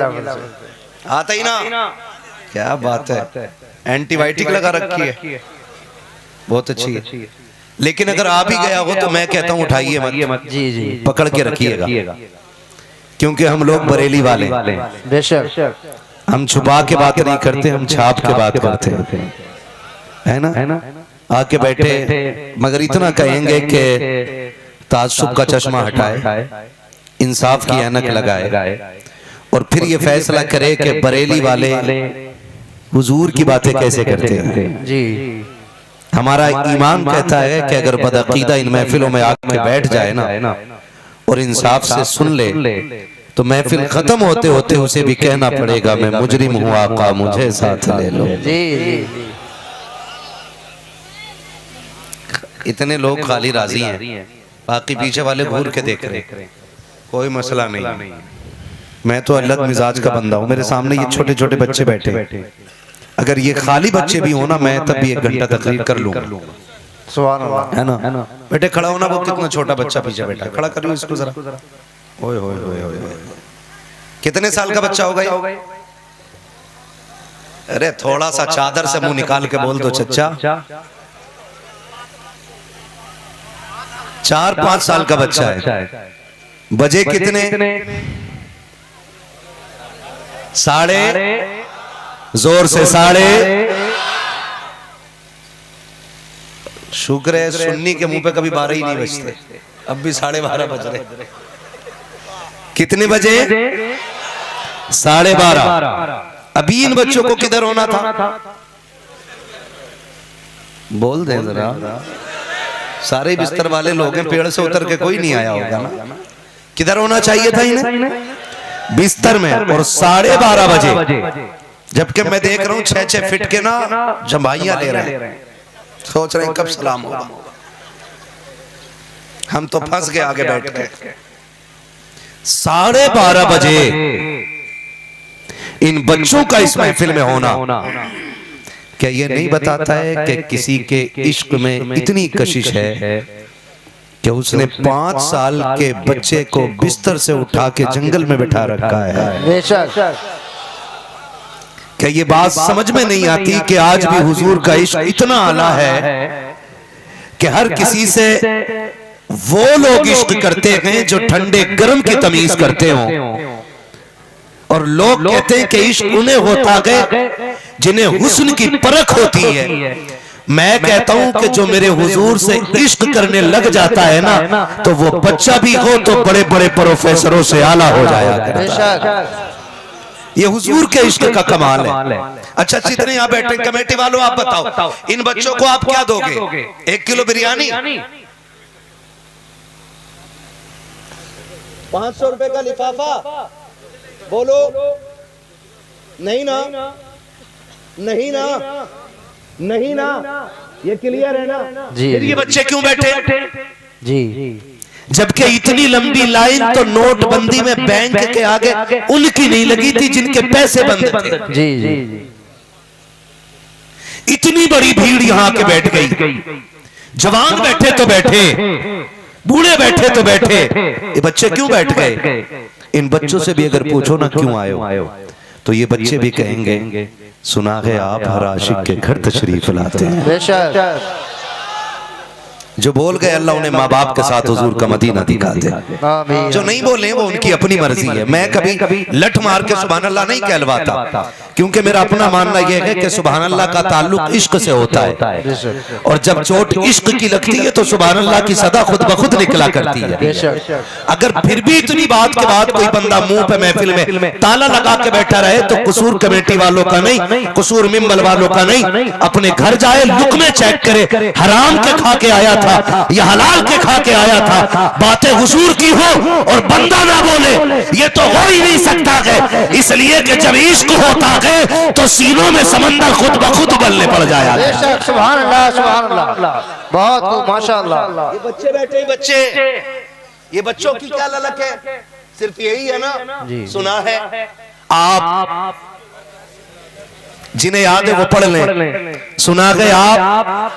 आता ही ना। क्या बात है, एंटीबायोटिक लगा रखी है, बहुत अच्छी है। लेकिन अगर आ भी गया हो तो मैं कहता हूँ उठाइए मत, जी जी पकड़ के रखिएगा, क्योंकि हम लोग बरेली वाले, बेशक। हम छुपा के बात नहीं करते, हम छाप के बात करते हैं, है ना? आके बैठे, मगर इतना कहेंगे कि ताज्जुब का चश्मा हटाए, इंसाफ की ऐनक लगाए और फिर ये फैसला करे कि बरेली वाले हुजूर की बातें कैसे करते हैं। जी हमारा ईमान कहता है कि अगर बदअकीदा इन महफिलों में आके बैठ जाए ना और इंसाफ से सुन ले तो महफिल खत्म होते होते उसे भी कहना पड़ेगा मैं मुजरिम हूँ आका मुझे साथ ले लो। जी इतने लोग खाली राजी हैं, बाकी पीछे वाले घूर के देख रहे, कोई मसला नहीं। मैं तो अलग मिजाज का बंदा हूँ, मेरे सामने ये छोटे छोटे बच्चे बैठे, अगर ये खाली बच्चे भी हो ना मैं तब भी 1 घंटा तकरीर कर लूंगा। सुभान अल्लाह है ना बेटे खड़ा होना, वो कितना छोटा बच्चा पीछे बैठा, खड़ा करियो इसको जरा। ओए होए होए होए, कितने साल का बच्चा होगा ये? अरे थोड़ा सा चादर से मुंह निकाल के बोल दो चच्चा। 4-5 साल का बच्चा है। बजे कितने? 12:30, जोर से 12:30। शुक्र है सुन्नी के मुंह पे कभी 12 ही नहीं बजते, अब भी 12:30 बज रहे। कितने बजे? 12:30। अभी इन बच्चों को किधर होना था? बोल दे जरा। सारे बिस्तर वाले लोग हैं, पेड़ से उतर के कोई नहीं आया होगा ना। किधर होना चाहिए था इन्हें? बिस्तर में। और 12:30 बजे, जबकि मैं देख रहा हूँ 6-6 फीट के ना जमाइयां ले रहे हैं, सोच रहे हैं कब सलाम होगा। हम तो फंस गए आगे बैठ के। 12:30 बजे इन बच्चों का इस महफिल में होना क्या ये नहीं बताता है कि किसी के इश्क में इतनी कशिश है कि उसने 5 साल के बच्चे को बिस्तर से उठा के जंगल में बिठा रखा है। बेशक क्या ये बात समझ में नहीं आती कि आज भी हुजूर का इश्क इतना आला है कि हर किसी से वो लोग इश्क करते हैं जो ठंडे गर्म की तमीज करते हो, और लोग कहते हैं कि इश्क उन्हें होता है जिन्हें हुस्न की परख होती है। मैं कहता हूं कि जो मेरे हुजूर से इश्क करने लग जाता है ना तो वो बच्चा भी हो तो बड़े बड़े प्रोफेसरों से आला हो जाया करता है। ये हुजूर के इश्क का कमाल है। अच्छा जितने यहाँ बैठे कमेटी वालों आप बताओ इन बच्चों को आप क्या दोगे? 1 किलो बिरयानी, 500 रुपए का लिफाफा? बोलो नहीं ना, नहीं ना, नहीं ना, ये क्लियर है ना? जी फिर ये बच्चे क्यों बैठे? जी जबकि इतनी लंबी लाइन तो नोटबंदी में बैंक के आगे उनकी नहीं लगी थी जिनके पैसे बंद थे। जी जी इतनी बड़ी भीड़ यहाँ के बैठ गई, जवान बैठे तो बैठे, बूढ़े बैठे तो बैठे, ये बच्चे क्यों बैठ गए? इन बच्चों से भी अगर पूछो ना क्यों आयो तो ये बच्चे भी कहेंगे सुना है आप हर आशिक के घर तशरीफ लाते हैं। बेशक जो बोल गए अल्लाह उन्हें माँ बाप के साथ हुजूर का मदीना दिखा दे। आमीन। जो नहीं बोले वो उनकी अपनी मर्जी है। मैं कभी लठ मार के सुभान अल्लाह नहीं कहलवाता, क्योंकि मेरा अपना मानना यह है कि सुभान अल्लाह का ताल्लुक इश्क से होता है, और जब चोट इश्क की लगती है तो सुभान अल्लाह की सदा खुद ब खुद निकला करती है। अगर फिर भी इतनी बात के बाद कोई बंदा मुंह पे महफिल में ताला लगा के बैठा रहे तो कसूर कमेटी वालों का नहीं, कसूर मिंबर वालों का नहीं। अपने घर जाए, लुकमे चेक करे, हराम के खा के आया था या हलाल के खा के आया था, बातें हुजूर की हो और बंदा ना बोले, ये तो हो ही नहीं सकता है। इसलिए कि जब इश्क होता है तो सीनों में समंदर खुद ब खुद उबलने पड़ जाया। बेशक सुभान अल्लाह, सुभान अल्लाह, बहुत खूब माशाअल्लाह। ये बच्चे बैठे, बच्चे, ये बच्चों की क्या ललक है? सिर्फ यही है ना? सुना है आप जिन्हें याद है वो पढ़ लें। सुना है आप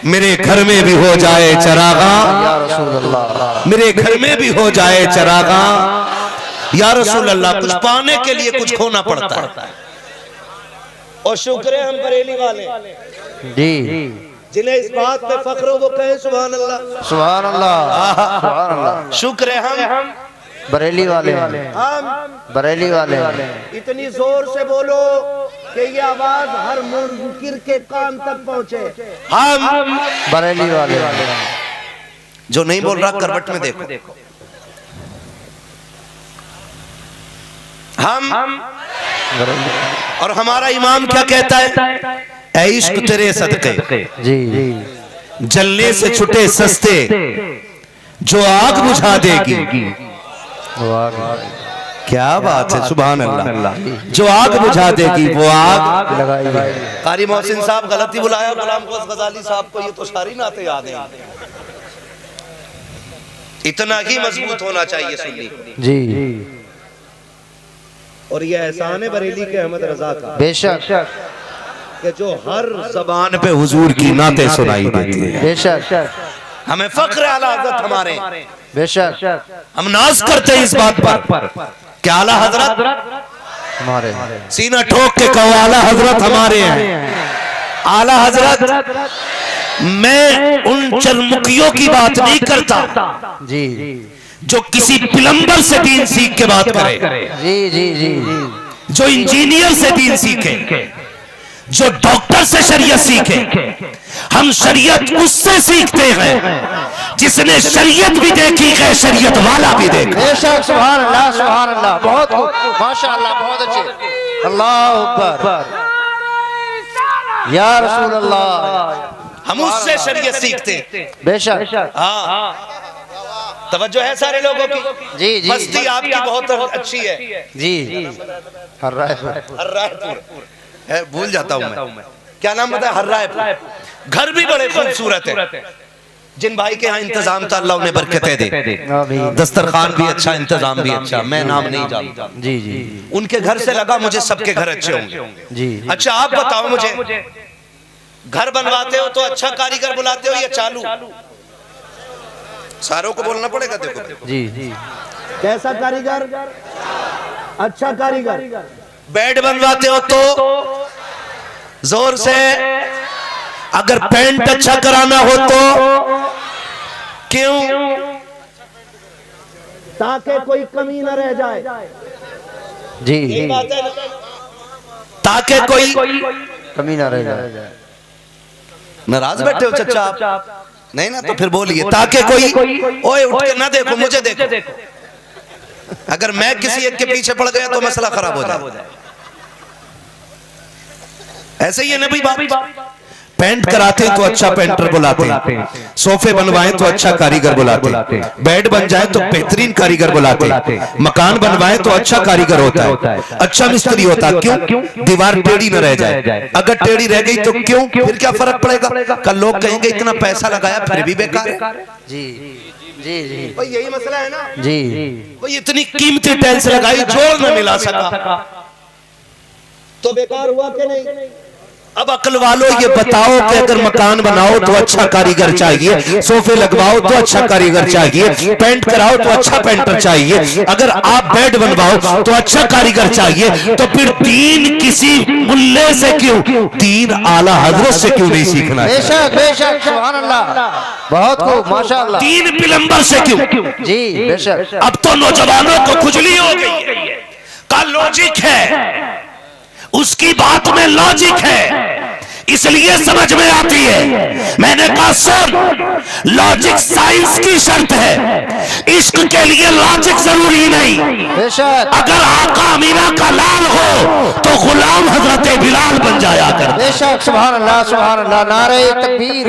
मेरे घर में भी हो जाए चरागा, या रसूल अल्लाह, मेरे घर में भी हो जाए चरागा, या रसूल अल्लाह। कुछ पाने के लिए कुछ खोना पड़ता है, और शुक्र है हम बरेली वाले जी जिन्हें इस बात पे फख्र हो वो कहे सुभान अल्लाह, सुभान अल्लाह, सुभान अल्लाह। शुक्र है हम बरेली वाले, हम बरेली वाले इतनी जोर से बोलो कि ये आवाज हर मुनकिर के कान तक पहुंचे। हम बरेली वाले जो नहीं बोल रहा करवट में देखो। हम और हमारा इमाम क्या कहता है? ऐ इश्क तेरे सदके जी जलने से छुटे सस्ते, जो आग बुझा देगी। क्या बात है, सुभान अल्लाह। जो आग बुझा देगी वो आग लगाई। कारी मोहसिन साहब गलती बुलाया गुलाम क़ौस गजाली साहब को, ये तो सारी नाते याद है। इतना ही मजबूत होना चाहिए सुन्नी जी। और ये एहसान है बरेली के अहमद रजा का बेशक कि जो हर जबान पे हुजूर की नाते सुनाई देती है। बेशक हमें फख्र आला हज़रत हमारे, बेशक हम नाज करते हैं इस बात पर कि आला हजरत हमारे सीना ठोक के कहो आला हजरत हमारे हैं। आला हजरत, मैं उन चरमुखियों की बात नहीं करता जी जो किसी प्लम्बर से दीन सीख के बात करे, जी जी जी जो इंजीनियर से दीन सीखे, जो डॉक्टर से शरीयत सीखे। हम शरीयत उससे सीखते हैं जिसने शरीयत भी देखी है, शरीयत वाला भी देखा। बेशक सुभान अल्लाह, सुभान अल्लाह। बहुत माशाअल्लाह, बहुत अच्छे। अल्लाह अकबर, या रसूल अल्लाह। हम उससे शरीयत सीखते हैं। बेशक हाँ, तवज्जो है सारे लोगों की। जी जी मस्ती आपकी बहुत अच्छी है। जी हर रायपुर हर्रायपुर है, भूल जाता हूँ मैं क्या नाम बताया, हर्रायपुर। घर भी बड़े खूबसूरत है। जिन भाई के यहाँ इंतजाम था अल्लाह उन्हें बरकतें दे। दस्तरखान भी अच्छा, इंतजाम भी अच्छा। मैं नाम नहीं जानता जी जी उनके घर से लगा मुझे सबके घर अच्छे होंगे। जी अच्छा आप बताओ मुझे, घर बनवाते हो तो अच्छा कारीगर बुलाते हो या चालू? सारों को बोलना पड़ेगा। देखो जी कैसा कारीगर? अच्छा कारीगर। बेड बनवाते हो तो जोर से, अगर पेंट अच्छा कराना हो तो क्यों? ताकि कोई कमी न रह जाए। जी ताकि कोई कमी ना रह जाए। नाराज बैठे हो चचा आप? नहीं ना, तो फिर बोलिए ताकि कोई ओए उठ के ना देखो, मुझे देखो। अगर मैं किसी एक के पीछे पड़ गया तो मसला खराब हो जाए। ऐसे ही है ना भाई, पेंट कराते हैं तो अच्छा पेंटर बुलाते हैं, सोफे बनवाएं तो अच्छा कारीगर बुलाते हैं, बेड बन जाए तो बेहतरीन कारीगर बुलाते हैं, मकान बनवाएं तो अच्छा कारीगर होता है, अच्छा मिस्त्री होता है। क्यों? दीवार टेढ़ी न रह जाए। अगर टेढ़ी रह गई तो क्यों? फिर क्या फर्क पड़ेगा? कल लोग कहेंगे इतना पैसा लगाया फिर भी बेकार है। जी जी जी भाई यही मसला है ना जी भाई इतनी कीमती टाइल्स लगाई, जोड़ न मिला सका तो बेकार हुआ कि नहीं? अब अकल वालों ये बताओ कि अगर मकान बनाओ तो अच्छा कारीगर चाहिए, सोफे लगवाओ तो अच्छा कारीगर चाहिए, पेंट कराओ तो अच्छा पेंटर चाहिए, अगर आप बेड बनवाओ तो अच्छा कारीगर चाहिए, तो फिर दीन किसी मुल्ले से क्यों, दीन आला हजरत से क्यों नहीं सीखना? बेशक बेशक सुभान अल्लाह, बहुत खूब माशाअल्लाह। दीन प्लम्बर से क्यों? जी बेशक। अब तो नौजवानों को खुजली हो गई है। का लॉजिक है, उसकी बात में लॉजिक है, इसलिए समझ में आती है। मैंने कहा सुन, लॉजिक साइंस की शर्त है, इश्क के लिए लॉजिक जरूरी नहीं। बेशक अगर आका अमीना का लाल हो तो गुलाम हजरत बिलाल बन जाया कर। बेशक सुभान अल्लाह, सुभान अल्लाह। नारे तकबीर,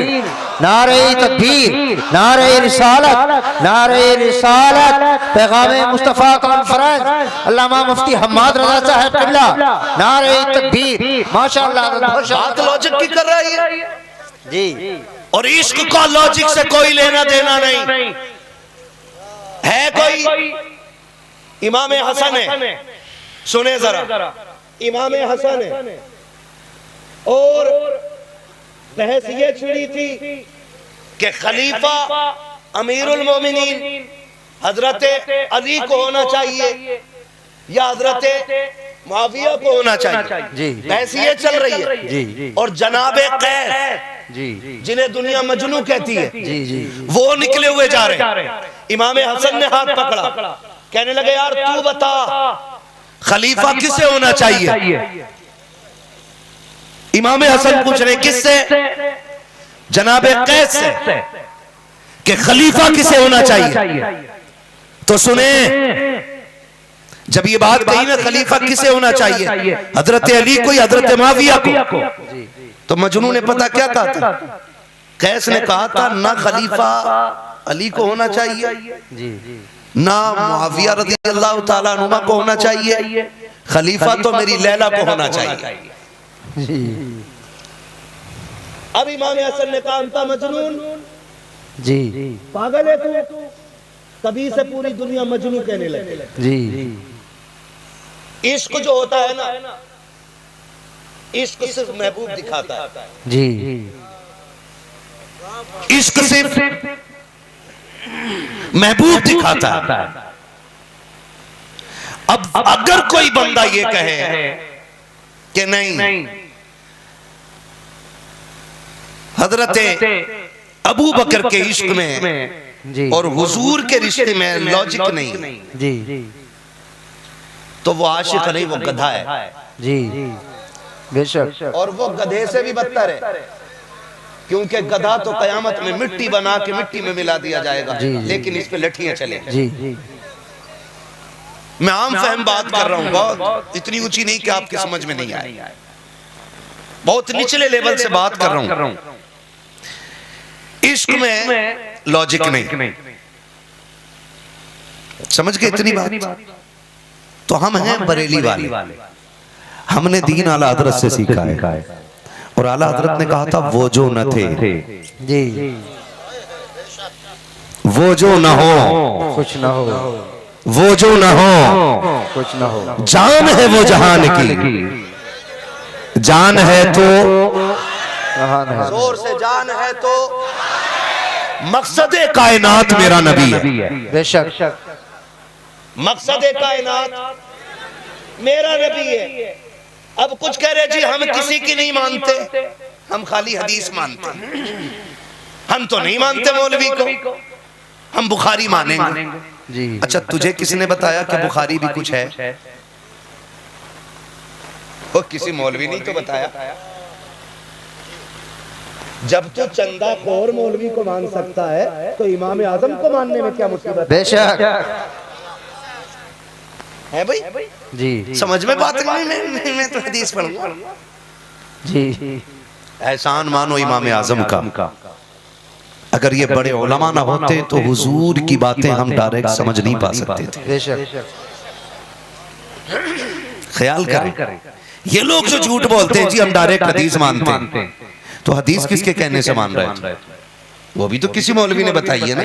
नारे तकबीर, नारे रिसालत, नारे रिसालत। पैगामे मुस्तफा कॉन्फ्रेंस अल्लामा मुफ्ती हम्माद रजा साहब किबला। नारे तकबीर माशाअल्लाह। बात लॉजिक की कर रही है जी। और इश्क का लॉजिक से कोई लेना देना नहीं है। कोई इमाम हसन है, सुने जरा, इमाम हसन है और बहस ये छिड़ी थी कि खलीफा अमीरुल मोमिनीन हजरत अली को होना चाहिए या हजरत मुआविया को होना चाहिए। जी बहस ये चल रही है। जी और जनाबे कैस, जी जिन्हें दुनिया मजनू कहती है, जी जी वो निकले हुए जा रहे हैं। इमाम हसन ने हाथ पकड़ा, कहने लगे यार तू बता खलीफा किसे होना चाहिए? इमाम हसन पूछ रहे किससे? जनाबे कैस से। कि खलीफा किसे होना चाहिए। तो सुने, जब ये बात कही ना खलीफा किसे होना चाहिए, हजरत अली को या हजरत मुआविया को, तो मजनू ने पता क्या कहा था? कैस ने कहा था ना खलीफा अली को होना चाहिए, ना मुआविया रज़ी अल्लाह ताला अन्हुमा को होना चाहिए, खलीफा तो मेरी लैला को होना चाहिए। अब इमाम हसन ने कहा अंता मजनून, जी पागल है तू। तभी से पूरी दुनिया मजनू कहने लगे। जी इश्क जो होता है ना, इश्क सिर्फ महबूब दिखाता है। जी इश्क सिर्फ महबूब दिखाता है। अब अगर कोई बंदा ये कहे कि नहीं हजरत अबू बकर के इश्क में और हुजूर के रिश्ते में लॉजिक नहीं, जी तो वो आशिक नहीं, वो गधा है। जी बेशक। और वो गधे से भी बदतर है, क्योंकि गधा तो कयामत में मिट्टी बना के मिट्टी में मिला दिया जाएगा, लेकिन इस पे लठियां चलेंगी। जी मैं आम फहम बात कर रहा हूँ, बहुत इतनी ऊंची नहीं कि आपके समझ में नहीं आए, बहुत निचले लेवल से बात कर रहा हूँ। इश्क में लॉजिक नहीं, समझ गए इतनी बात? तो हम हैं बरेली वाले, हमने दीन आला हजरत से सीखा है, और आला हजरत ने कहा था वो जो न थे, जी वो जो न हो कुछ ना हो, वो जो न हो कुछ ना हो, जान है वो जहान की, जान है तो जहान है, जोर से जान है तो मकसद कायनात मेरा नबी है। बेशक। मकसद कायनात मेरा नबी है। अब कुछ कह रहे जी हम किसी की नहीं मानते, हम खाली हदीस मानते, हम तो नहीं मानते मौलवी को, हम बुखारी मानेंगे। जी अच्छा, तुझे किसने बताया कि बुखारी भी कुछ है? वो किसी मौलवी नहीं तो बताया। जब तो चंदा खोर मौलवी को मान सकता है तो इमाम आजम को मानने में क्या मुसीबत है? बेशक है भाई? जी समझ में बात नहीं, मैं तो हदीस पढ़ूंगा। जी एहसान मानो इमाम आजम का। अगर ये बड़े उलमा ना होते तो हुजूर की बातें हम डायरेक्ट समझ नहीं पा सकते थे। बेशक। ख्याल करें, ये लोग जो झूठ बोलते हैं जी हम डायरेक्ट हदीस मानते हैं, तो हदीस किसके कहने से मान रहे थे? वो भी तो किसी मौलवी ने बताई है ना।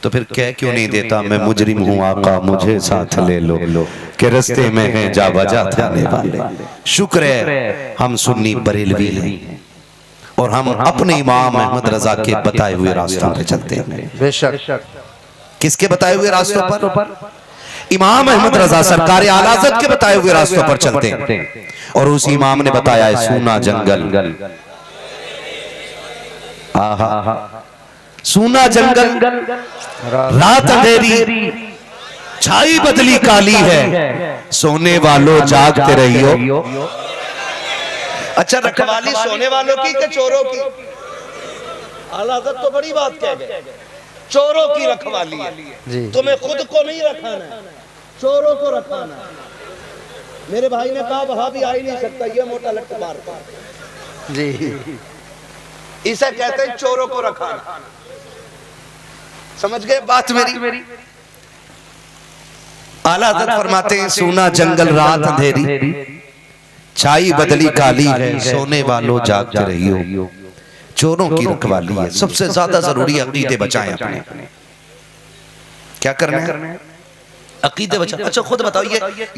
तो फिर कह क्यों नहीं देता मैं मुजरिम हूँ आका मुझे साथ ले लो, के रस्ते में है जा बजा जाने वाले। शुक्र है हम सुन्नी बरेलवी हैं और हम अपने इमाम अहमद रजा के बताए हुए रास्तों पे चलते हैं। बेशक। किसके बताए हुए रास्तों पर? इमाम अहमद रजा सरकार आला हज़रत के बताए हुए रास्तों पर चलते हैं। और उस इमाम ने बताया है सूना जंगल, आहा सूना जंगल, रात अंधेरी, छाई बदली काली है, सोने वालों जागते रहियो। अच्छा, रखवाली सोने वालों की कि चोरों की? आला हज़रत तो बड़ी बात कह गए, चोरों की रखवाली है। तुम्हें खुद को नहीं रखाना है, चोरों को रखाना है। मेरे भाई ने कहा वहां भी आ ही नहीं सकता, ये मोटा लट मारता जी। इसे कहते हैं चोरों को रखाना। समझ गए बात मेरी? आला हज़रत फरमाते हैं सूना जंगल रात अंधेरी, छाई बदली काली है, सोने वालों जागते रहियो। चोरों की रखवाली है। सबसे ज्यादा जरूरी अकीदे बचाएं अपने। क्या करना है? अकीदे बचाएं। अच्छा खुद बताओ,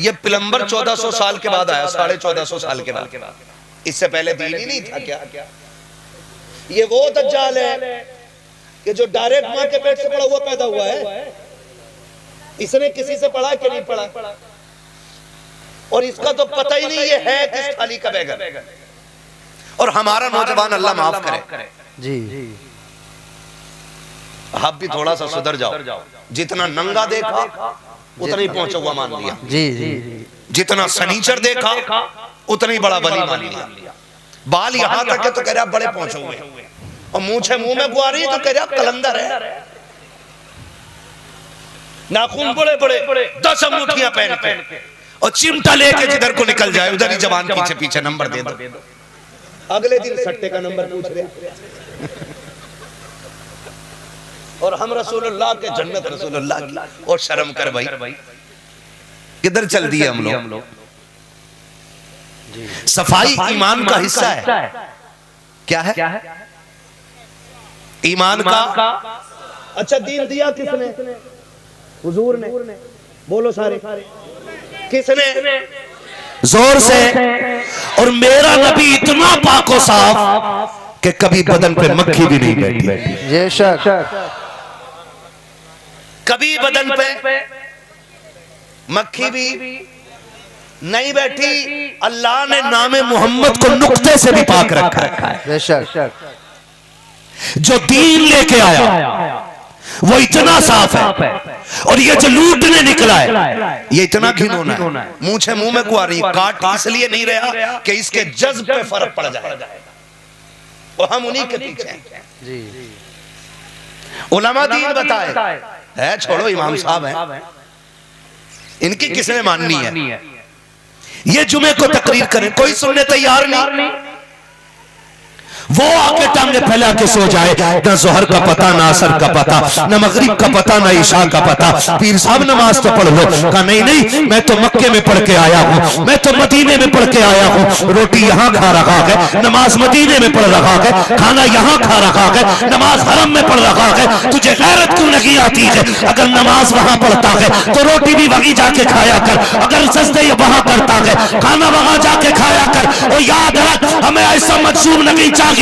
ये प्लम्बर 1400 साल के बाद आया, 1450 साल के बाद। इससे पहले दीन ही नहीं था क्या? ये वो दज्जाल है कि जो डायरेक्ट मां के पेट से पड़ा हुआ पैदा हुआ है। इसने किसी से पढ़ा कि नहीं पढ़ा, और इसका तो पता ही नहीं ये है किस थाली का बैगन। और हमारा नौजवान अल्लाह माफ करे जी, आप भी थोड़ा सा सुधर जाओ। जितना नंगा देखा उतना ही पहुंचा हुआ मान लिया, जी, जितना सनीचर देखा उतना ही बड़ा वली मान लिया। बाल यहां तक है तो कह रहा बड़े पहुंचे हुए, और मुंह में गुआरी तो कह रहा कलंदर है, नाखून बड़े बड़े 10 अंगूठियां पहन के और चिमटा लेके जिधर को निकल जाए उधर ही जवान पीछे पीछे नंबर दे दो। अगले दिन सट्टे का नंबर पूछ रहे और हम रसूलुल्लाह के जन्नत रसूलुल्लाह की, और शर्म कर भाई किधर चल दिए हम लोग। सफाई ईमान का हिस्सा है। क्या है ईमान का? अच्छा दीन दिया किसने? हुजूर ने। बोलो सारे, किसने? जोर से। और मेरा नबी इतना पाको साफ कि कभी बदन पे मक्खी भी नहीं बैठी। बेशक। कभी बदन पे मक्खी भी नहीं बैठी। अल्लाह ने नामे मोहम्मद को नुक्ते से भी पाक रखा है। बेशक। जो दीन लेके आया वो इतना साफ है, और ये जो लूटने निकला है ये इतना घिनौना है। मुंह में कुआरी काट इसलिए नहीं रहा कि इसके जज्ब पे फर्क पड़ जाए, और हम उन्हीं के पीछे हैं। उलमा दीन बताए है, छोड़ो इमाम साहब हैं, इनकी किसने माननी है? ये जुमे को तकरीर करें, कोई सुनने तैयार नहीं। वो आके टांगे फैला के सो जाए, ना जोहर का पता, ना असर का पता, ना मगरिब का पता, ना ईशा का पता। पीर साहब नमाज तो पढ़ लो। कहा नहीं, मैं तो मक्के में पढ़ के आया हूँ, मैं तो मदीने में पढ़ के आया हूँ। रोटी यहाँ खा रखा है, नमाज मदीने में पढ़ रखा है, खाना यहाँ खा रखा है, नमाज हरम में पढ़ रखा है। तुझे गैरत क्यों नहीं आती है? अगर नमाज वहां पढ़ता है तो रोटी भी वहीं जाके खाया कर, अगर सजदे वहां करता है खाना वहां जाके खाया कर। और याद रख, हमें ऐसा मजसूम नहीं चाहिए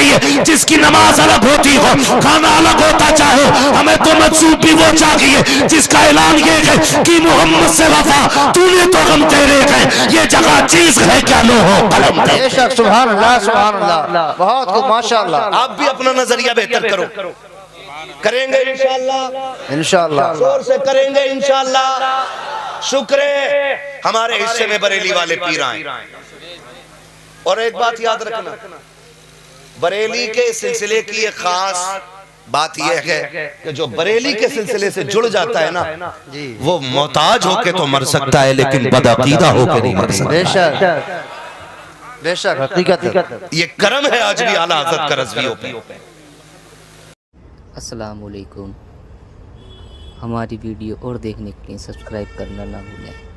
जिसकी नमाज अलग होती हो, खाना अलग होता चाहे। हमें तो मजसूब भी वो चाहिए जिसका ऐलान ये है कि मोहम्मद से वफा तूने तो गम तेरे गए, ये जगह चीज है क्या लो हो कलम दे। बेशक। सुभान अल्लाह, सुभान अल्लाह। बहुत खूब, माशाअल्लाह। आप भी अपना नजरिया बेहतर करो। करेंगे इंशाअल्लाह, इंशाअल्लाह जोर से करेंगे इंशाअल्लाह। शुक्र है हमारे हिस्से में बरेली वाले पीर आए। और एक बात याद रखना, बरेली के सिलसिले की एक खास बात यह है कि जो बरेली के सिलसिले से जुड़ जाता है ना, वो मोहताज होके तो मर सकता है लेकिन बदअकीदा होके नहीं मर सकता। बेशक। बेशक, हकीकत। ये करम है आज भी आला हज़रत का रज़वियों पे। अस्सलाम वालेकुम। हमारी वीडियो और देखने के लिए सब्सक्राइब करना ना भूलें।